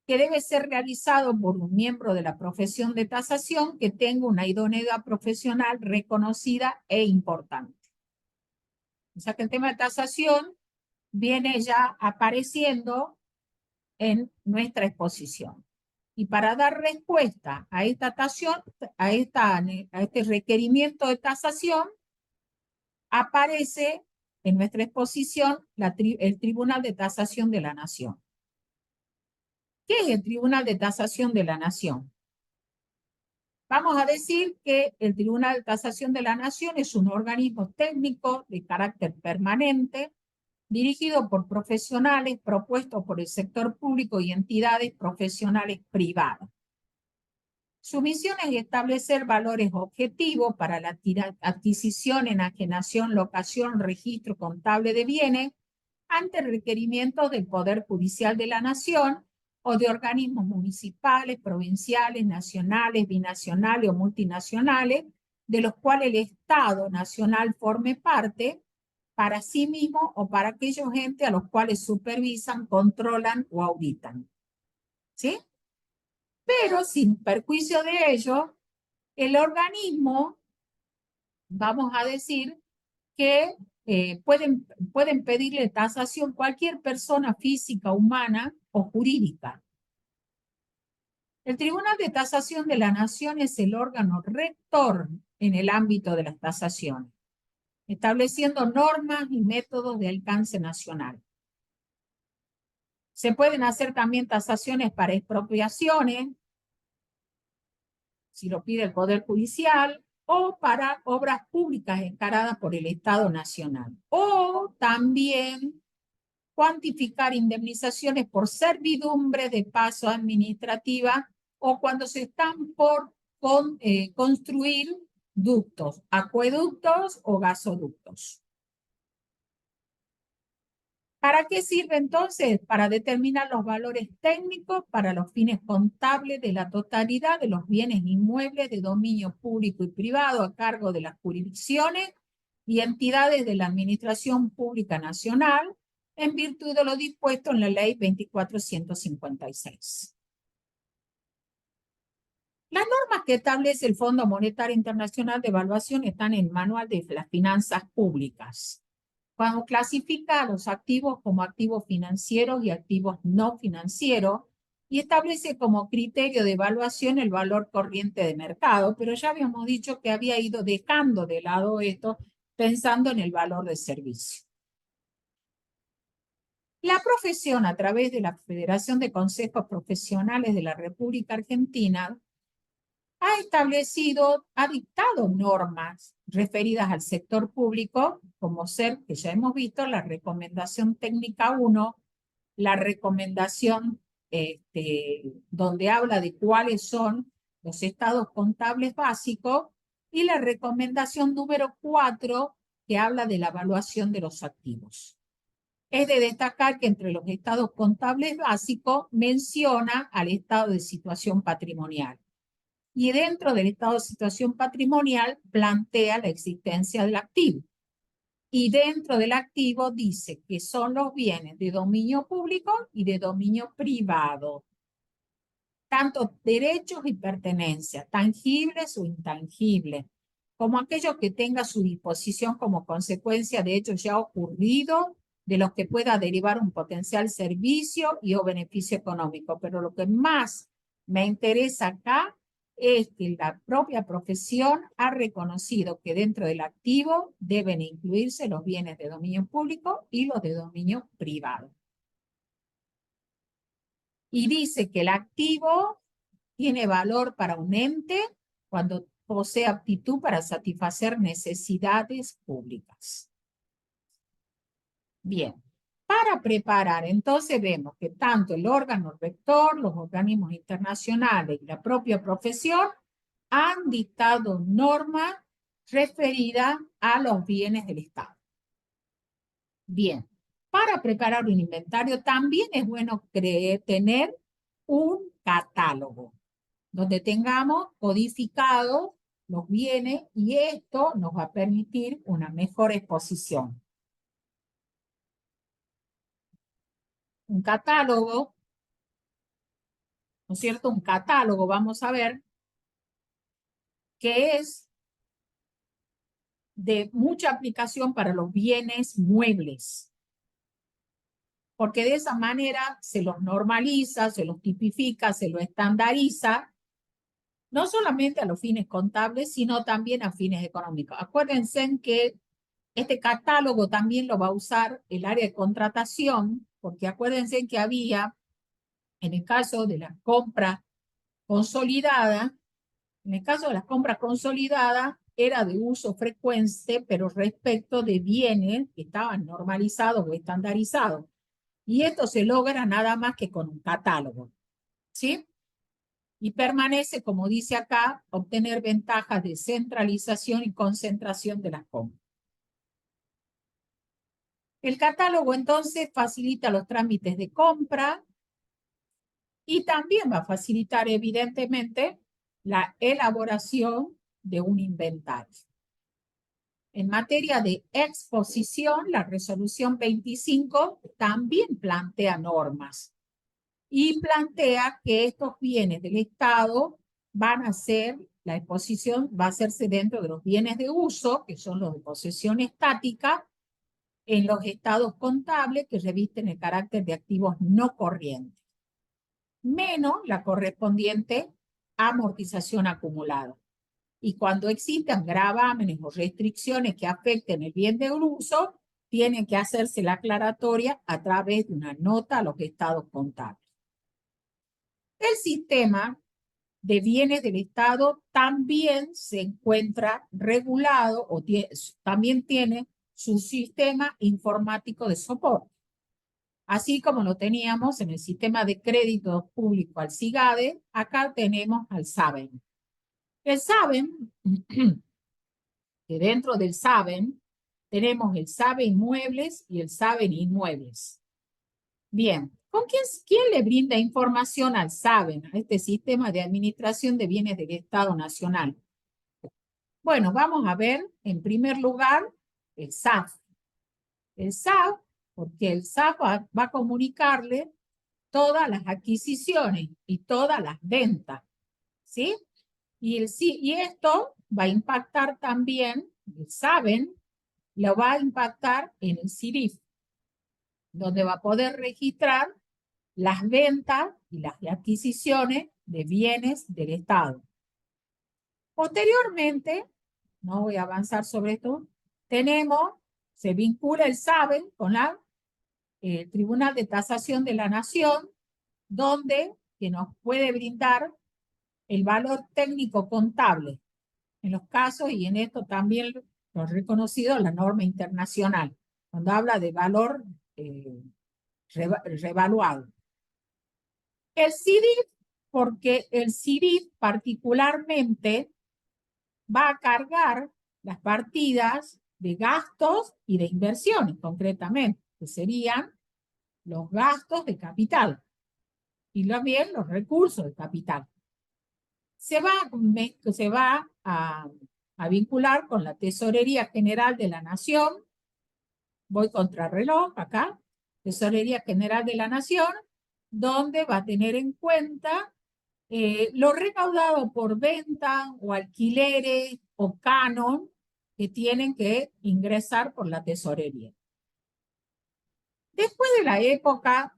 que debe ser realizado por un miembro de la profesión de tasación que tenga una idoneidad profesional reconocida e importante. O sea que el tema de tasación viene ya apareciendo en nuestra exposición. Y para dar respuesta a esta tasación, a este requerimiento de tasación, aparece en nuestra exposición el Tribunal de Tasación de la Nación. ¿Qué es el Tribunal de Tasación de la Nación? Vamos a decir que el Tribunal de Tasación de la Nación es un organismo técnico de carácter permanente, dirigido por profesionales propuestos por el sector público y entidades profesionales privadas. Su misión es establecer valores objetivos para la adquisición, enajenación, locación, registro contable de bienes ante requerimientos del Poder Judicial de la Nación o de organismos municipales, provinciales, nacionales, binacionales o multinacionales, de los cuales el Estado nacional forme parte, para sí mismo o para aquellos entes a los cuales supervisan, controlan o auditan. ¿Sí? Pero sin perjuicio de ello, el organismo, vamos a decir, que pueden pedirle tasación cualquier persona física, humana o jurídica. El Tribunal de Tasación de la Nación es el órgano rector en el ámbito de las tasaciones, estableciendo normas y métodos de alcance nacional. Se pueden hacer también tasaciones para expropiaciones, si lo pide el Poder Judicial, o para obras públicas encaradas por el Estado Nacional. O también cuantificar indemnizaciones por servidumbre de paso administrativa o cuando se están por construir ductos, acueductos o gasoductos. ¿Para qué sirve entonces? Para determinar los valores técnicos para los fines contables de la totalidad de los bienes inmuebles de dominio público y privado a cargo de las jurisdicciones y entidades de la Administración Pública Nacional, en virtud de lo dispuesto en la Ley 24.156. Las normas que establece el Fondo Monetario Internacional de Evaluación están en el Manual de las Finanzas Públicas, cuando clasifica a los activos como activos financieros y activos no financieros, y establece como criterio de evaluación el valor corriente de mercado, pero ya habíamos dicho que había ido dejando de lado esto, pensando en el valor de servicio. La profesión, a través de la Federación de Consejos Profesionales de la República Argentina, ha dictado normas referidas al sector público, como ser, que ya hemos visto, la recomendación técnica 1, la recomendación donde habla de cuáles son los estados contables básicos, y la recomendación número 4, que habla de la evaluación de los activos. Es de destacar que entre los estados contables básicos menciona al estado de situación patrimonial. Y dentro del estado de situación patrimonial plantea la existencia del activo. Y dentro del activo dice que son los bienes de dominio público y de dominio privado. Tanto derechos y pertenencias, tangibles o intangibles, como aquello que tenga a su disposición como consecuencia de hechos ya ocurridos, de los que pueda derivar un potencial servicio y o beneficio económico. Pero lo que más me interesa acá es que la propia profesión ha reconocido que dentro del activo deben incluirse los bienes de dominio público y los de dominio privado. Y dice que el activo tiene valor para un ente cuando posee aptitud para satisfacer necesidades públicas. Bien, para preparar, entonces vemos que tanto el órgano rector, los organismos internacionales y la propia profesión han dictado normas referidas a los bienes del Estado. Bien, para preparar un inventario también es bueno tener un catálogo donde tengamos codificados los bienes y esto nos va a permitir una mejor exposición. Un catálogo, ¿no es cierto? Un catálogo, vamos a ver, que es de mucha aplicación para los bienes muebles, porque de esa manera se los normaliza, se los tipifica, se los estandariza, no solamente a los fines contables, sino también a fines económicos. Acuérdense que este catálogo también lo va a usar el área de contratación, porque acuérdense que había, en el caso de la compra consolidada, en el caso de la compra consolidada, era de uso frecuente, pero respecto de bienes que estaban normalizados o estandarizados. Y esto se logra nada más que con un catálogo, ¿sí? Y permanece, como dice acá, obtener ventajas de centralización y concentración de las compras. El catálogo entonces facilita los trámites de compra y también va a facilitar evidentemente la elaboración de un inventario. En materia de exposición, la resolución 25 también plantea normas y plantea que estos bienes del Estado van a ser, la exposición va a hacerse dentro de los bienes de uso, que son los de posesión estática, en los estados contables que revisten el carácter de activos no corrientes, menos la correspondiente amortización acumulada. Y cuando existan gravámenes o restricciones que afecten el bien de uso, tiene que hacerse la aclaratoria a través de una nota a los estados contables. El sistema de bienes del Estado también se encuentra regulado o también tiene su sistema informático de soporte, así como lo teníamos en el sistema de crédito público al SIGADE, acá tenemos al SABEN. El SABEN, que dentro del SABEN tenemos el SABEN Inmuebles y el SABEN Inmuebles. Bien, ¿quién le brinda información al SABEN, a este sistema de administración de bienes del Estado Nacional? Bueno, vamos a ver en primer lugar el SAF. El SAF, porque el SAF va a comunicarle todas las adquisiciones y todas las ventas, ¿sí? Y esto va a impactar también, saben, lo va a impactar en el CIRIF, donde va a poder registrar las ventas y las adquisiciones de bienes del Estado. Posteriormente, no voy a avanzar sobre esto, se vincula el SABEN con el Tribunal de Tasación de la Nación, donde que nos puede brindar el valor técnico contable en los casos, y en esto también lo ha reconocido la norma internacional, cuando habla de valor revaluado. El CIRIF, porque el CIRIF particularmente va a cargar las partidas de gastos y de inversiones, concretamente, que serían los gastos de capital y también los recursos de capital. Se va a vincular con la Tesorería General de la Nación. Voy contrarreloj acá. Tesorería General de la Nación, donde va a tener en cuenta lo recaudado por venta o alquileres o canon que tienen que ingresar por la tesorería. Después de la época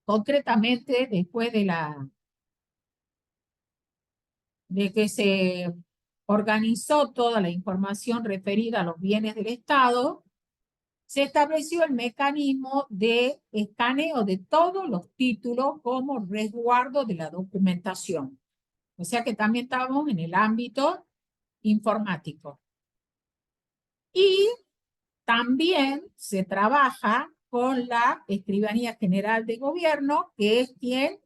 concretamente después de que se organizó toda la información referida a los bienes del Estado, se estableció el mecanismo de escaneo de todos los títulos como resguardo de la documentación. O sea que también estamos en el ámbito informático. Y también se trabaja con la Escribanía General de Gobierno, que es quien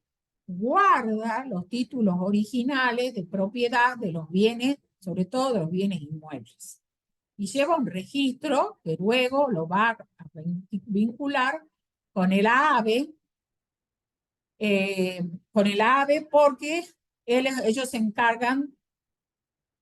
guarda los títulos originales de propiedad de los bienes, sobre todo de los bienes inmuebles. Y lleva un registro que luego lo va a vincular con el AAVE, porque ellos se encargan.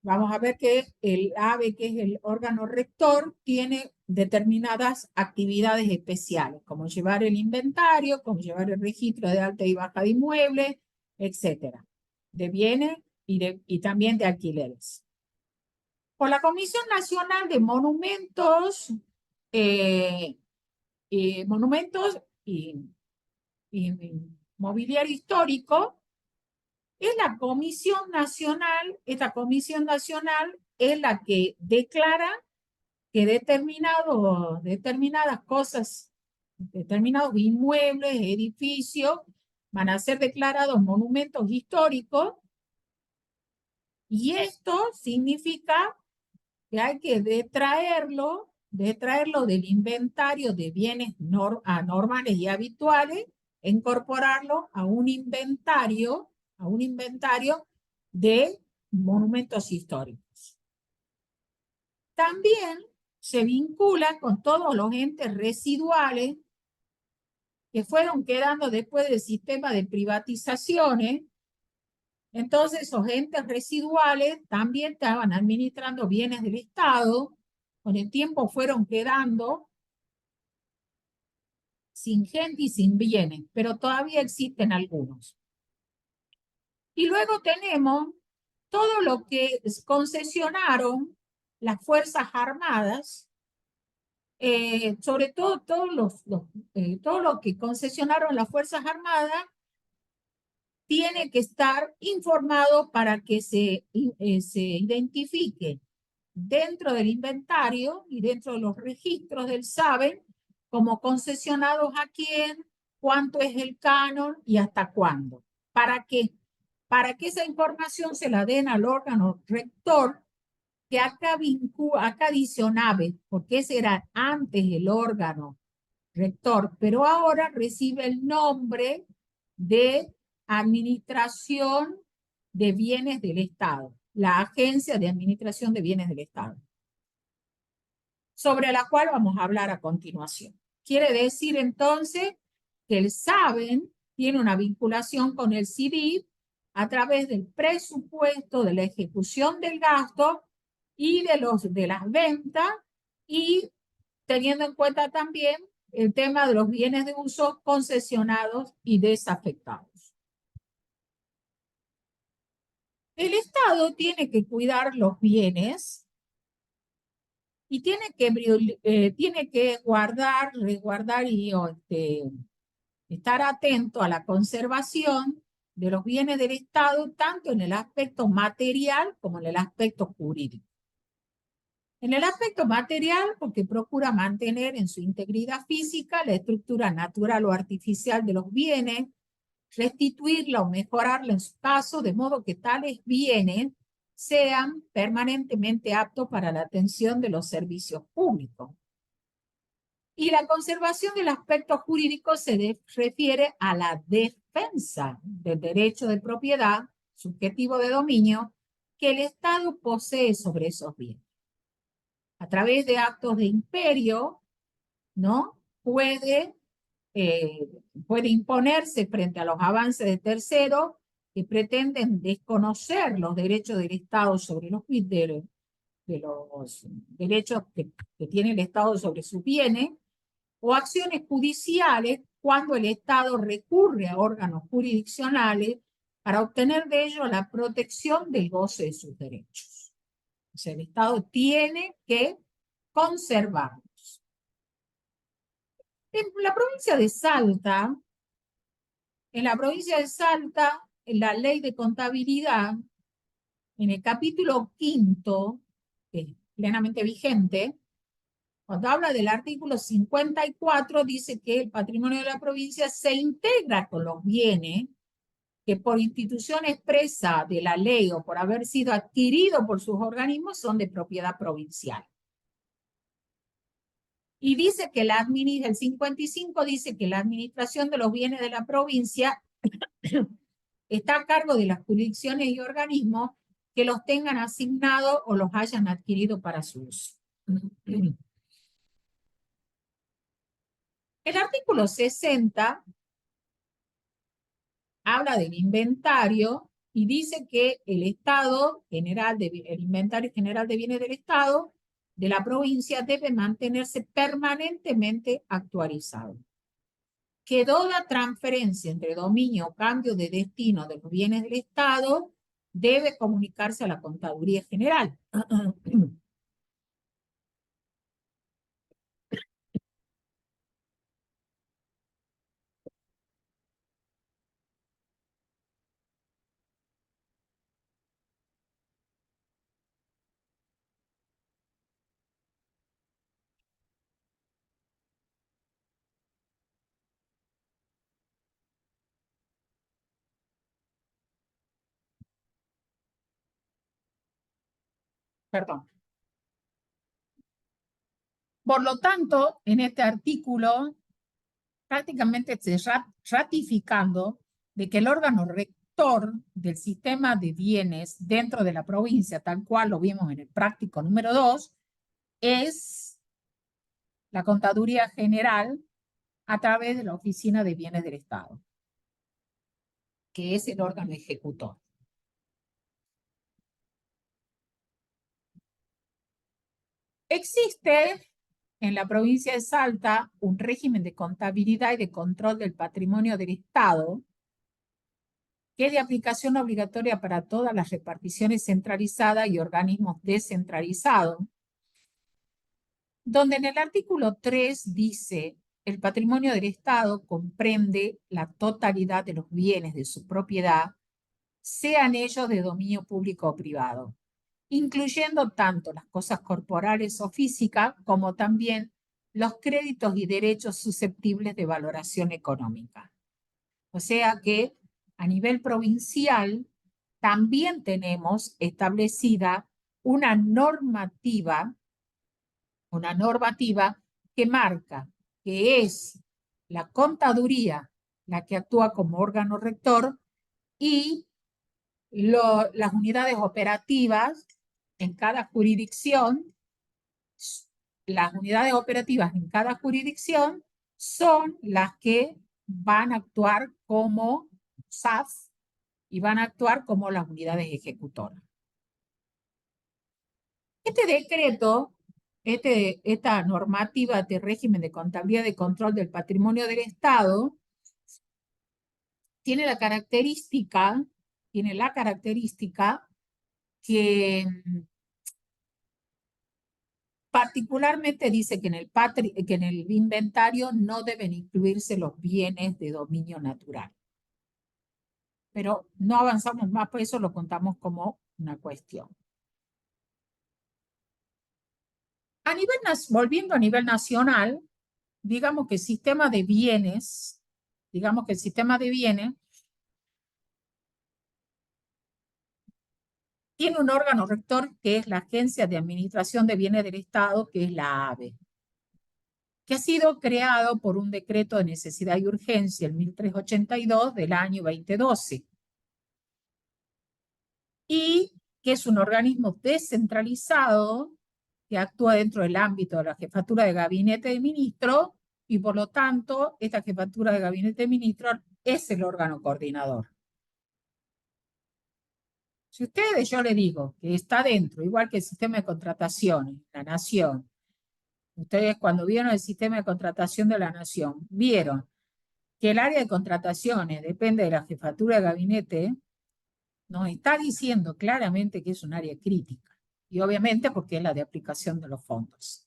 Vamos a ver que el AVE, que es el órgano rector, tiene determinadas actividades especiales, como llevar el inventario, como llevar el registro de alta y baja de inmuebles, etcétera, de bienes y también de alquileres. Por la Comisión Nacional de Monumentos, Monumentos y Mobiliario Histórico, es la Comisión Nacional, esta Comisión Nacional es la que declara que determinadas cosas, determinados inmuebles, edificios, van a ser declarados monumentos históricos, y esto significa que hay que detraerlo del inventario de bienes anormales y habituales, incorporarlo a un inventario de monumentos históricos. También se vincula con todos los entes residuales que fueron quedando después del sistema de privatizaciones. Entonces, esos entes residuales también estaban administrando bienes del Estado. Con el tiempo fueron quedando sin gente y sin bienes, pero todavía existen algunos. Y luego tenemos todo lo que concesionaron las Fuerzas Armadas, sobre todo todo lo que concesionaron las Fuerzas Armadas tiene que estar informado para que se identifique dentro del inventario y dentro de los registros del SABE como concesionados a quién, cuánto es el canon y hasta cuándo. ¿Para qué? Para que esa información se la den al órgano rector, que acá adicionaba, porque ese era antes el órgano rector, pero ahora recibe el nombre de Administración de Bienes del Estado, la Agencia de Administración de Bienes del Estado, sobre la cual vamos a hablar a continuación. Quiere decir entonces que el SABEN tiene una vinculación con el CIDIB a través del presupuesto, de la ejecución del gasto y de las ventas, y teniendo en cuenta también el tema de los bienes de uso concesionados y desafectados. El Estado tiene que cuidar los bienes y tiene que guardar, resguardar y estar atento a la conservación de los bienes del Estado, tanto en el aspecto material como en el aspecto jurídico. En el aspecto material, porque procura mantener en su integridad física la estructura natural o artificial de los bienes, restituirla o mejorarla en su caso, de modo que tales bienes sean permanentemente aptos para la atención de los servicios públicos. Y la conservación del aspecto jurídico se refiere a la defensa del derecho de propiedad subjetivo de dominio que el Estado posee sobre esos bienes. A través de actos de imperio, ¿no? Puede imponerse frente a los avances de terceros que pretenden desconocer los derechos del Estado sobre los derechos que tiene el Estado sobre sus bienes, o acciones judiciales cuando el Estado recurre a órganos jurisdiccionales para obtener de ello la protección del goce de sus derechos. O sea, el Estado tiene que conservarlos. En la provincia de Salta, en la ley de contabilidad, en el capítulo 5, que es plenamente vigente, cuando habla del artículo 54, dice que el patrimonio de la provincia se integra con los bienes que por institución expresa de la ley o por haber sido adquirido por sus organismos son de propiedad provincial. Y dice que el 55 dice que la administración de los bienes de la provincia está a cargo de las jurisdicciones y organismos que los tengan asignados o los hayan adquirido para su uso. El artículo 60 habla del inventario y dice que el inventario general de bienes del Estado de la provincia debe mantenerse permanentemente actualizado. Que toda transferencia entre dominio o cambio de destino de los bienes del Estado debe comunicarse a la Contaduría General. Perdón. Por lo tanto, en este artículo, prácticamente se ratificando de que el órgano rector del sistema de bienes dentro de la provincia, tal cual lo vimos en el práctico número 2, es la Contaduría General a través de la Oficina de Bienes del Estado, que es el órgano ejecutor. Existe en la provincia de Salta un régimen de contabilidad y de control del patrimonio del Estado que es de aplicación obligatoria para todas las reparticiones centralizadas y organismos descentralizados, donde en el artículo 3 dice: el patrimonio del Estado comprende la totalidad de los bienes de su propiedad, sean ellos de dominio público o privado, incluyendo tanto las cosas corporales o físicas como también los créditos y derechos susceptibles de valoración económica. O sea que a nivel provincial también tenemos establecida una normativa que marca que es la contaduría la que actúa como órgano rector y las unidades operativas en cada jurisdicción, son las que van a actuar como SAF y van a actuar como las unidades ejecutoras. Este decreto, esta normativa de régimen de contabilidad y de control del patrimonio del Estado, tiene la característica que particularmente dice que en el inventario no deben incluirse los bienes de dominio natural. Pero no avanzamos más, por eso lo contamos como una cuestión. Volviendo a nivel nacional, digamos que el sistema de bienes tiene un órgano rector que es la Agencia de Administración de Bienes del Estado, que es la ABE, que ha sido creado por un decreto de necesidad y urgencia, el 1382 del año 2012, y que es un organismo descentralizado que actúa dentro del ámbito de la jefatura de gabinete de ministros, y por lo tanto, esta jefatura de gabinete de ministros es el órgano coordinador. Si ustedes, yo le digo que está dentro, igual que el sistema de contrataciones, la Nación, ustedes cuando vieron el sistema de contratación de la Nación, vieron que el área de contrataciones depende de la jefatura de gabinete, nos está diciendo claramente que es un área crítica. Y obviamente porque es la de aplicación de los fondos.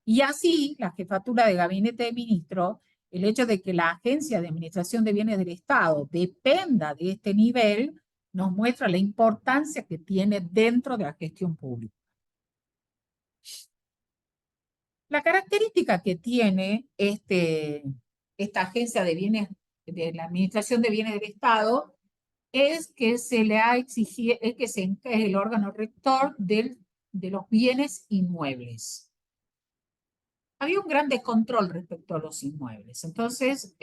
Y así, la jefatura de gabinete de ministros, el hecho de que la Agencia de Administración de Bienes del Estado dependa de este nivel, nos muestra la importancia que tiene dentro de la gestión pública. La característica que tiene esta Agencia de Bienes, de la Administración de Bienes del Estado, es que se le ha exigido, es que es el órgano rector de los bienes inmuebles. Había un gran descontrol respecto a los inmuebles. Entonces,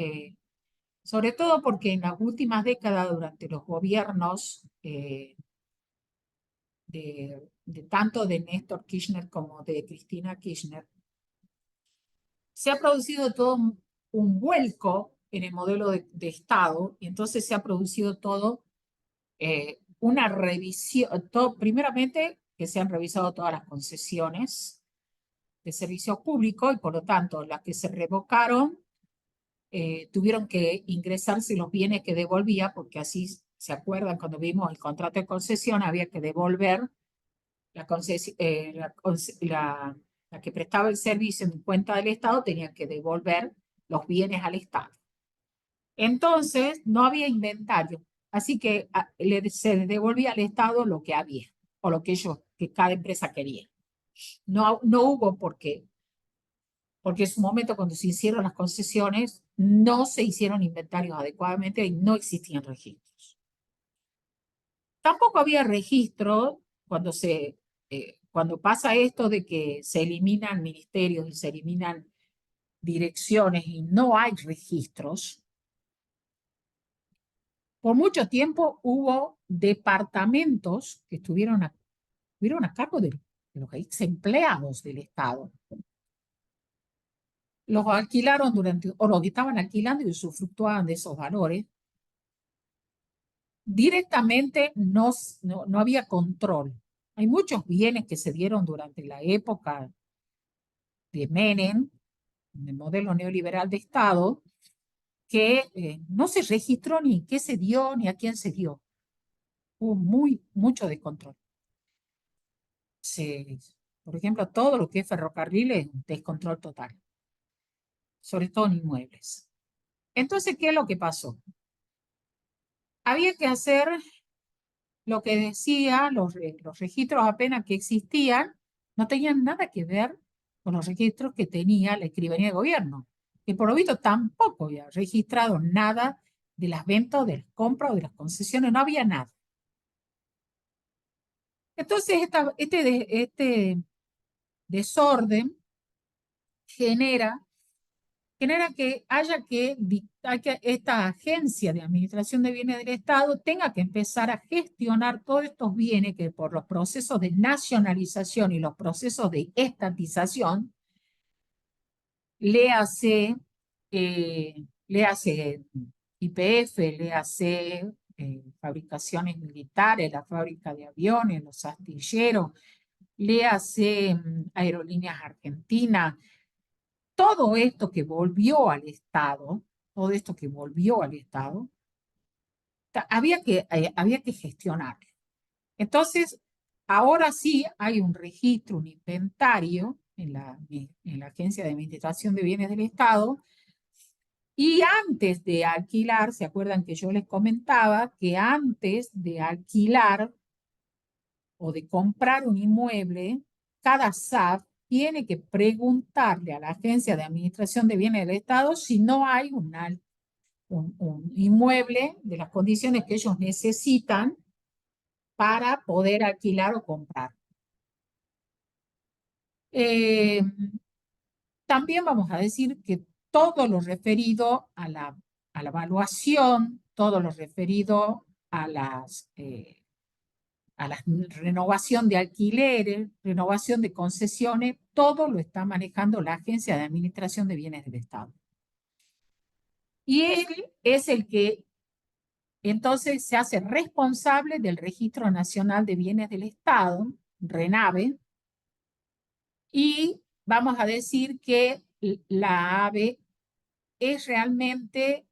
sobre todo porque en las últimas décadas, durante los gobiernos de tanto de Néstor Kirchner como de Cristina Kirchner, se ha producido todo un vuelco en el modelo de Estado, y entonces se ha producido todo una revisión, primeramente que se han revisado todas las concesiones de servicios públicos y por lo tanto las que se revocaron tuvieron que ingresarse los bienes que devolvía, porque así se acuerdan cuando vimos el contrato de concesión, había que devolver la que prestaba el servicio en cuenta del Estado, tenía que devolver los bienes al Estado. Entonces, no había inventario, así que se devolvía al Estado lo que había, o lo que que cada empresa quería. No hubo por qué, porque en su momento cuando se hicieron las concesiones, no se hicieron inventarios adecuadamente y no existían registros. Tampoco había registro cuando pasa esto de que se eliminan ministerios y se eliminan direcciones y no hay registros. Por mucho tiempo hubo departamentos que estuvieron a cargo de los ex empleados del Estado. Los alquilaron o los que estaban alquilando y usufructuaban de esos valores. Directamente no había control. Hay muchos bienes que se dieron durante la época de Menem, el modelo neoliberal de Estado, que no se registró ni qué se dio ni a quién se dio. Hubo mucho descontrol. Por ejemplo, todo lo que es ferrocarriles, descontrol total, sobre todo en inmuebles. Entonces, ¿qué es lo que pasó? Había que hacer lo que decía, los registros apenas que existían, no tenían nada que ver con los registros que tenía la escribanía de gobierno, que por lo visto tampoco había registrado nada de las ventas, o de las compras o de las concesiones, no había nada. Entonces, este desorden genera que haya que esta agencia de administración de bienes del Estado tenga que empezar a gestionar todos estos bienes que por los procesos de nacionalización y los procesos de estatización le hace YPF, le hace fabricaciones militares, la fábrica de aviones, los astilleros, le hace Aerolíneas Argentinas. Todo esto que volvió al Estado, había que gestionarlo. Entonces, ahora sí hay un registro, un inventario en la Agencia de Administración de Bienes del Estado, y antes de alquilar, ¿se acuerdan que yo les comentaba que antes de alquilar o de comprar un inmueble, cada SAF tiene que preguntarle a la Agencia de Administración de Bienes del Estado si no hay un inmueble de las condiciones que ellos necesitan para poder alquilar o comprar. También vamos a decir que todo lo referido a la evaluación, todo lo referido a la renovación de alquileres, renovación de concesiones, todo lo está manejando la Agencia de Administración de Bienes del Estado. Y él es el que entonces se hace responsable del Registro Nacional de Bienes del Estado, RENABE, y vamos a decir que la ABE es realmente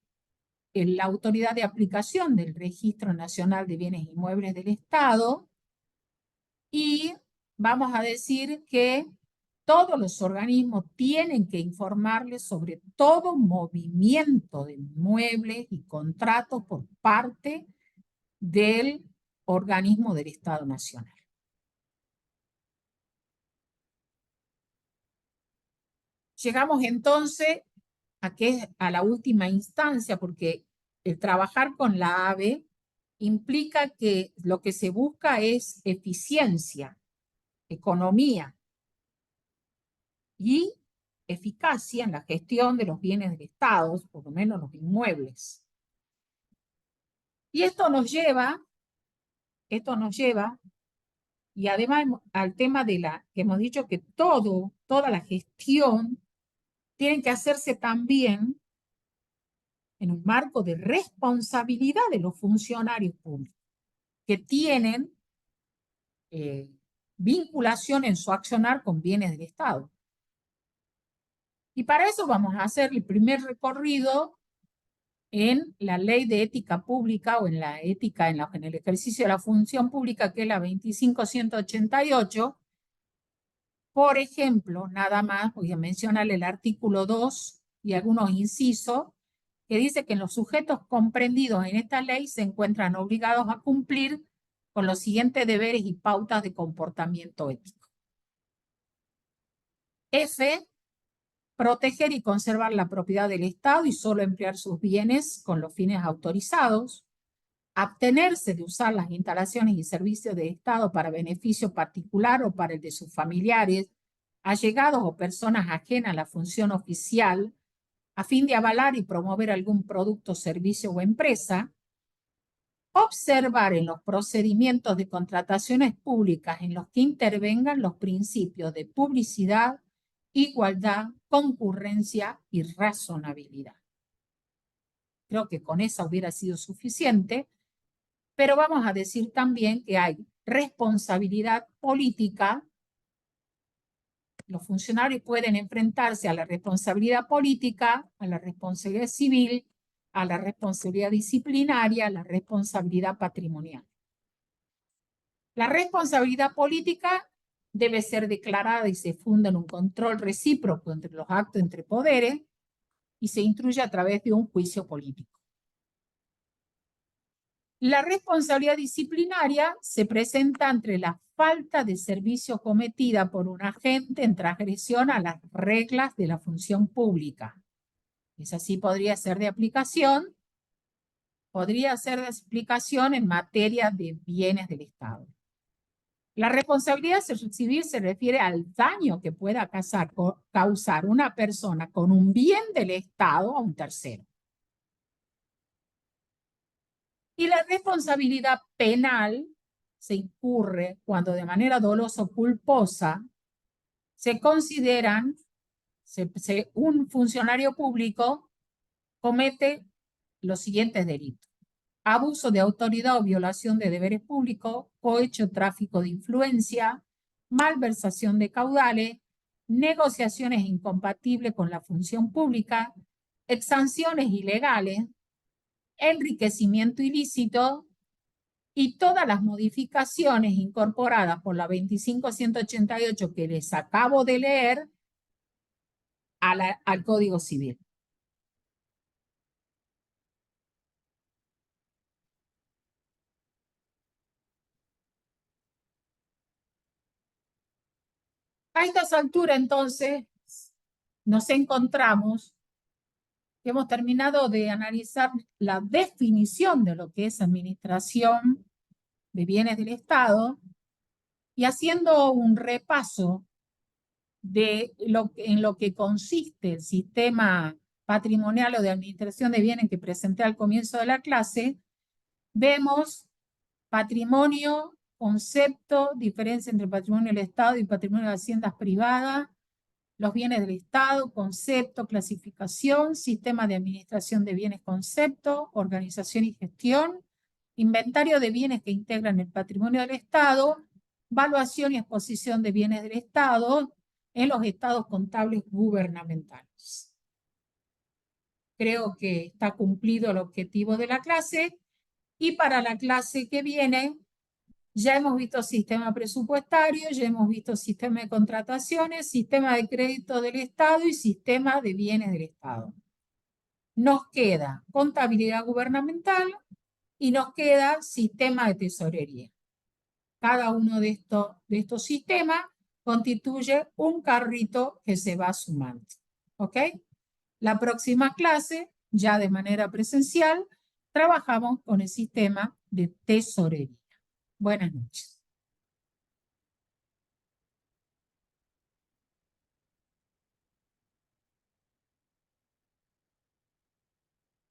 la autoridad de aplicación del Registro Nacional de Bienes Inmuebles del Estado, y vamos a decir que todos los organismos tienen que informarles sobre todo movimiento de inmuebles y contratos por parte del organismo del Estado Nacional. Llegamos entonces a la última instancia, porque el trabajar con la ABE implica que lo que se busca es eficiencia, economía y eficacia en la gestión de los bienes del Estado, por lo menos los inmuebles. Y esto nos lleva, y además al tema de que hemos dicho que toda la gestión tiene que hacerse también en un marco de responsabilidad de los funcionarios públicos, que tienen vinculación en su accionar con bienes del Estado. Y para eso vamos a hacer el primer recorrido en la Ley de Ética Pública o en la ética en el ejercicio de la función pública, que es la 25.188. Por ejemplo, nada más voy a mencionar el artículo 2 y algunos incisos, que dice que los sujetos comprendidos en esta ley se encuentran obligados a cumplir con los siguientes deberes y pautas de comportamiento ético. F, proteger y conservar la propiedad del Estado y solo emplear sus bienes con los fines autorizados. Abstenerse de usar las instalaciones y servicios del Estado para beneficio particular o para el de sus familiares, allegados o personas ajenas a la función oficial, a fin de avalar y promover algún producto, servicio o empresa. Observar en los procedimientos de contrataciones públicas en los que intervengan los principios de publicidad, igualdad, concurrencia y razonabilidad. Creo que con esa hubiera sido suficiente, pero vamos a decir también que hay responsabilidad política. Los funcionarios pueden enfrentarse a la responsabilidad política, a la responsabilidad civil, a la responsabilidad disciplinaria, a la responsabilidad patrimonial. La responsabilidad política debe ser declarada y se funda en un control recíproco entre los actos entre poderes y se instruye a través de un juicio político. La responsabilidad disciplinaria se presenta entre la falta de servicio cometida por un agente en transgresión a las reglas de la función pública. Esa sí podría ser de aplicación, en materia de bienes del Estado. La responsabilidad civil se refiere al daño que pueda causar una persona con un bien del Estado a un tercero. Y la responsabilidad penal se incurre cuando de manera dolosa o culposa un funcionario público comete los siguientes delitos: abuso de autoridad o violación de deberes públicos, cohecho, tráfico de influencia, malversación de caudales, negociaciones incompatibles con la función pública, exacciones ilegales, enriquecimiento ilícito y todas las modificaciones incorporadas por la 25.188 que les acabo de leer al Código Civil. A estas alturas, entonces, nos encontramos que hemos terminado de analizar la definición de lo que es administración de bienes del Estado y haciendo un repaso en lo que consiste el sistema patrimonial o de administración de bienes que presenté al comienzo de la clase, vemos patrimonio, concepto, diferencia entre patrimonio del Estado y patrimonio de haciendas privadas, los bienes del Estado, concepto, clasificación, sistema de administración de bienes, concepto, organización y gestión, inventario de bienes que integran el patrimonio del Estado, valuación y exposición de bienes del Estado en los estados contables gubernamentales. creo que está cumplido el objetivo de la clase. Y para la clase que viene, ya hemos visto sistema presupuestario, ya hemos visto sistema de contrataciones, sistema de crédito del Estado y sistema de bienes del Estado. Nos queda contabilidad gubernamental y nos queda sistema de tesorería. Cada uno de estos sistemas constituye un carrito que se va sumando. ¿Ok? La próxima clase, ya de manera presencial, trabajamos con el sistema de tesorería. Buenas noches.